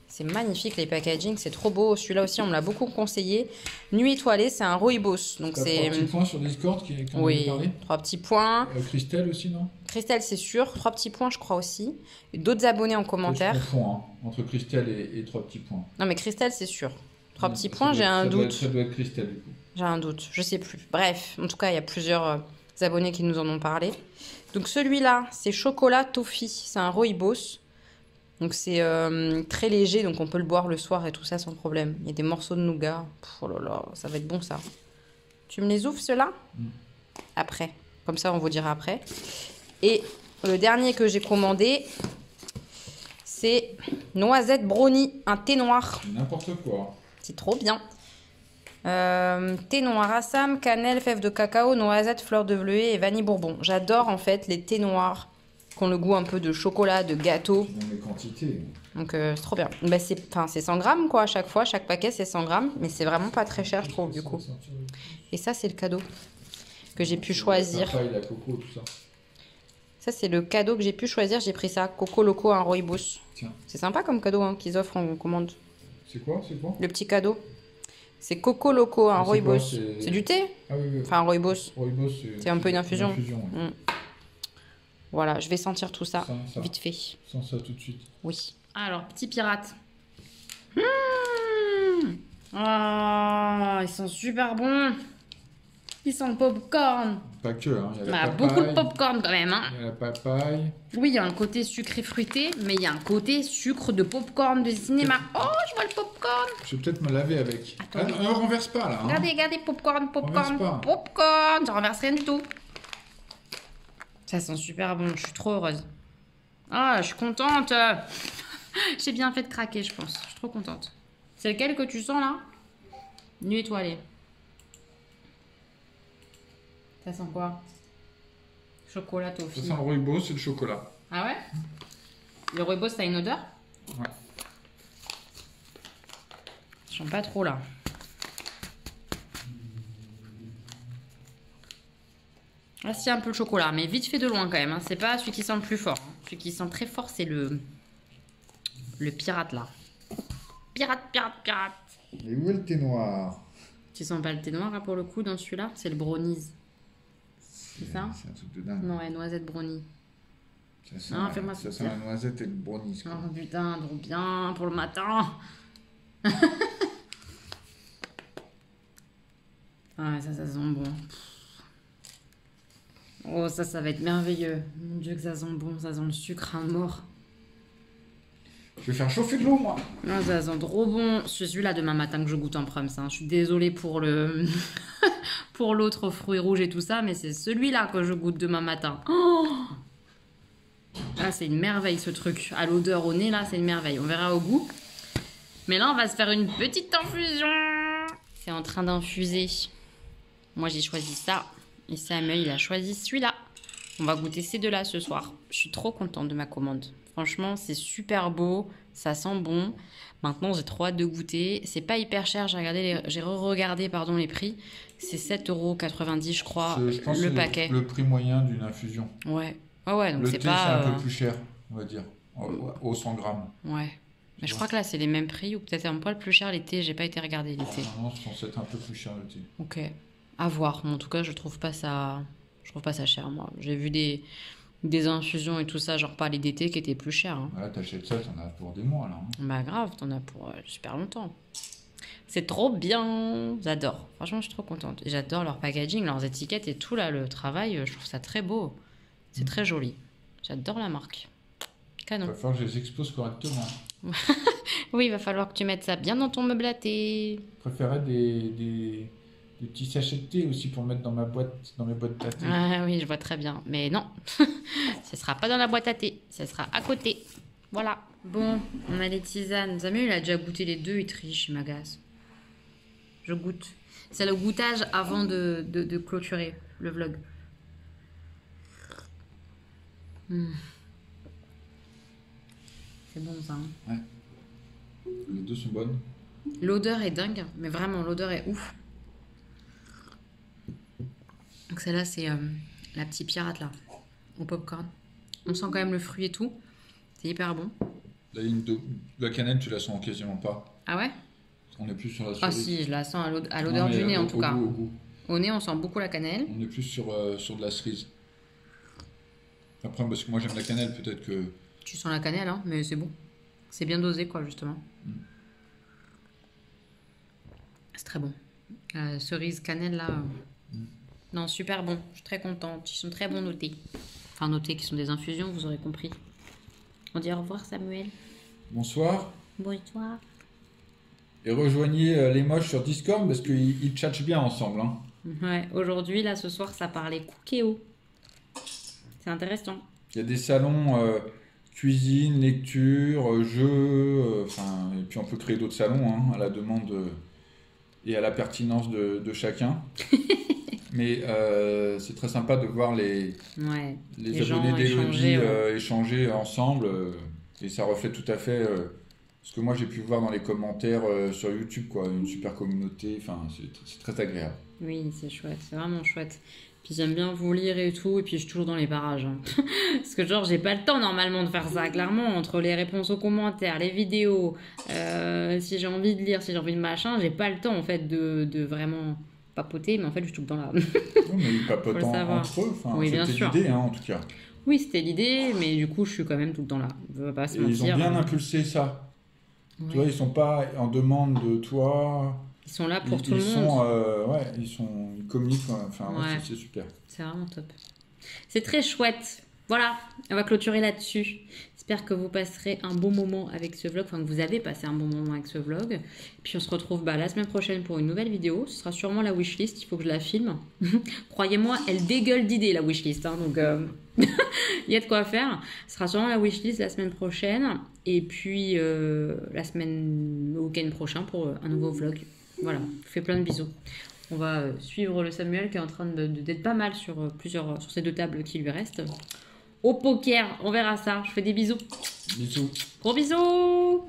C'est magnifique les packaging, c'est trop beau. Celui-là aussi, on me l'a beaucoup conseillé. Nuit étoilée, c'est un rooibos. Donc T'as c'est 3 petits points sur Discord qui en oui, avait parlé. 3 petits points. Christelle aussi, non? Christelle, c'est sûr. 3 petits points, je crois aussi. Et d'autres abonnés en commentaire. Je confonds, hein, entre Christelle et 3 petits points. Non, mais Christelle, c'est sûr. 3 petits Ça points, doit j'ai être- un ça doit doute. être- Ça doit être Christelle, du coup. J'ai un doute, je sais plus. Bref, en tout cas, il y a plusieurs abonnés qui nous en ont parlé. Donc celui-là, c'est chocolat toffee. C'est un rooibos. Donc c'est très léger, donc on peut le boire le soir et tout ça sans problème. Il y a des morceaux de nougat. Pff, oh là là, ça va être bon ça. Tu me les ouvres ceux-là? Après. Comme ça, on vous dira après. Et le dernier que j'ai commandé, c'est noisette brownie, un thé noir. N'importe quoi. C'est trop bien. Thé noir assam, cannelle, fève de cacao, noisette, fleur de bleuet et vanille bourbon. J'adore en fait les thés noirs qui ont le goût un peu de chocolat, de gâteau. Dans les quantités. Donc c'est trop bien. Bah, c'est 100 grammes quoi à chaque fois. Chaque paquet c'est 100 grammes. Mais c'est vraiment pas très cher je trouve du coup. Et ça c'est le cadeau que j'ai pu choisir. La paille, la coco, tout ça. Ça c'est le cadeau que j'ai pu choisir. J'ai pris ça. Coco Loco, un rooibos. Tiens. C'est sympa comme cadeau hein, qu'ils offrent en commande. C'est quoi? C'est quoi? Le petit cadeau. C'est Coco Loco, un C'est rooibos. quoi, c'est- C'est du thé? Ah oui, oui. Enfin un rooibos. Rooibos, C'est un peu une infusion. ouais. Voilà, je vais sentir tout ça Ça. vite fait. Sans ça tout de suite. Oui. Alors, petit pirate. Ah, ils sont super bons. Ils sont popcorn. Pas que, hein. Il y a la Bah, papaye, beaucoup de popcorn quand même. Hein. il y a la papaye. Oui, il y a un côté sucré fruité, mais il y a un côté sucre de popcorn de cinéma. Oh, je vois le popcorn. Je vais peut-être me laver avec. Attends. Ah, non, renverse pas là. Hein. Regardez, popcorn, Renverse pas. popcorn. Je renverse rien du tout. Ça sent super bon, je suis trop heureuse. Ah, je suis contente. J'ai bien fait de craquer, je pense. Je suis trop contente. C'est lequel que tu sens là? Nuit étoilée. Ça sent quoi? Chocolat Ça toffee. sent le rooibos, c'est le chocolat. Ah ouais? Le rooibos, ça a une odeur? Ouais. Je sens pas trop là. Ah si, un peu le chocolat, mais vite fait de loin quand même. Hein. C'est pas celui qui sent le plus fort. Hein. Celui qui sent très fort, c'est le pirate là. Pirate. Et où est le thé noir? Tu sens pas le thé noir là, pour le coup dans celui-là? C'est le brownies. C'est ça? C'est un truc de dingue. Non, ouais, noisette brownie. Ça sent, Non, fais-moi ça ça. sent la noisette et le brownies. Quoi. Oh putain, trop bien pour le matin. Ah, ça sent bon. Oh, ça va être merveilleux. Mon Dieu, que ça sent bon. Ça sent le sucre à mort. Je vais faire chauffer de l'eau, moi. Ah, ça sent trop bon. C'est celui-là demain matin que je goûte en prums. Hein. Je suis désolée pour le pour l'autre fruits rouges et tout ça, mais c'est celui-là que je goûte demain matin. Oh ah, c'est une merveille ce truc. À l'odeur, au nez, là, c'est une merveille. On verra au goût. Mais là, on va se faire une petite infusion. C'est en train d'infuser. Moi, j'ai choisi ça. Et Samuel, il a choisi celui-là. On va goûter ces deux-là ce soir. Je suis trop contente de ma commande. Franchement, c'est super beau. Ça sent bon. Maintenant, j'ai trop hâte de goûter. C'est pas hyper cher. J'ai re-regardé les prix. C'est 7,90 €, je crois, Je pense le que paquet. c'est le prix moyen d'une infusion. Ouais. Ouais, donc Le c'est thé, pas... c'est un peu plus cher, on va dire, au 100 grammes. Ouais. Mais je crois que là, c'est les mêmes prix ou peut-être un poil plus cher l'été. J'ai pas été regarder l'été. Non, je pense être un peu plus cher le thé. Ok. À voir. Mais en tout cas, je trouve pas ça cher, moi. J'ai vu des infusions et tout ça, genre pas les d'été qui étaient plus chers. Hein. Voilà, t'achètes ça, t'en as pour des mois, là. Hein. Bah grave, t'en as pour super longtemps. C'est trop bien. J'adore. Franchement, je suis trop contente. Et j'adore leur packaging, leurs étiquettes et tout, là, le travail. Je trouve ça très beau. C'est très joli. J'adore la marque. Il Canon. va falloir que je les expose correctement. Oui, il va falloir que tu mettes ça bien dans ton meuble à thé. Je préférais des petits sachets de thé aussi pour mettre dans mes boîtes à thé. Ah oui, je vois très bien. Mais non, ce sera pas dans la boîte à thé. Ce sera à côté. Voilà. Bon, on a les tisanes. Samuel, il a déjà goûté les deux. Il triche, il m'agace. Je goûte. C'est le goûtage avant de clôturer le vlog. C'est bon ça. Hein. Les deux sont bonnes. L'odeur est dingue, mais vraiment, l'odeur est ouf. Donc celle-là, c'est la petite pirate là, au popcorn. On sent quand même le fruit et tout. C'est hyper bon. La cannelle, tu la sens quasiment pas. Ah ouais? On est plus sur la cerise. Ah si, je la sens à l'odeur Non, mais du nez en tout cas. Au goût. Au nez, on sent beaucoup la cannelle. On est plus sur de la cerise. Après, parce que moi j'aime la cannelle, peut-être que... Tu sens la cannelle, hein, mais c'est bon. C'est bien dosé, quoi, justement. C'est très bon. Cerise cannelle, là. Non, super bon. Je suis très contente. Ils sont très bons notés. Enfin, notés qui sont des infusions, vous aurez compris. On dit au revoir, Samuel. Bonsoir. Bonsoir. Et rejoignez les moches sur Discord parce qu'ils tchatchent bien ensemble. Hein. Ouais, aujourd'hui, là, ce soir, ça parlait cookéo. C'est intéressant. Il y a des salons cuisine, lecture, jeux, et puis on peut créer d'autres salons hein, à la demande et à la pertinence de chacun. Mais c'est très sympa de voir les abonnés d'Elodie échanger ensemble et ça reflète tout à fait ce que moi j'ai pu voir dans les commentaires sur YouTube, quoi. Une super communauté, c'est très agréable. Oui, c'est chouette, c'est vraiment chouette. Puis j'aime bien vous lire et tout, et puis je suis toujours dans les parages. Hein. Parce que genre, j'ai pas le temps normalement de faire ça, clairement, entre les réponses aux commentaires, les vidéos, si j'ai envie de lire, si j'ai envie de machin, j'ai pas le temps en fait de vraiment papoter, mais en fait je suis tout le temps là. Oui, mais ils papotent entre eux, oui, bien sûr. C'était l'idée hein, en tout cas. Oui, c'était l'idée, mais du coup je suis quand même tout le temps là. Je veux pas se mentir. Ils ont bien impulsé ça. Ouais. Tu vois, ils sont pas en demande de toi. Ils sont là pour tout le monde. Ils communiquent. C'est super. C'est vraiment top. C'est très chouette. Voilà, on va clôturer là-dessus. J'espère que vous passerez un bon moment avec ce vlog, enfin que vous avez passé un bon moment avec ce vlog. Puis on se retrouve la semaine prochaine pour une nouvelle vidéo. Ce sera sûrement la wishlist, il faut que je la filme. Croyez-moi, elle dégueule d'idées la wishlist. Hein, donc il y a de quoi faire. Ce sera sûrement la wishlist la semaine prochaine. Et puis le week-end prochain pour un nouveau vlog. Voilà, je vous fais plein de bisous. On va suivre le Samuel qui est en train d'être pas mal sur sur ces 2 tables qui lui restent. Au poker, on verra ça. Je fais des bisous. Bisous. Gros bisous.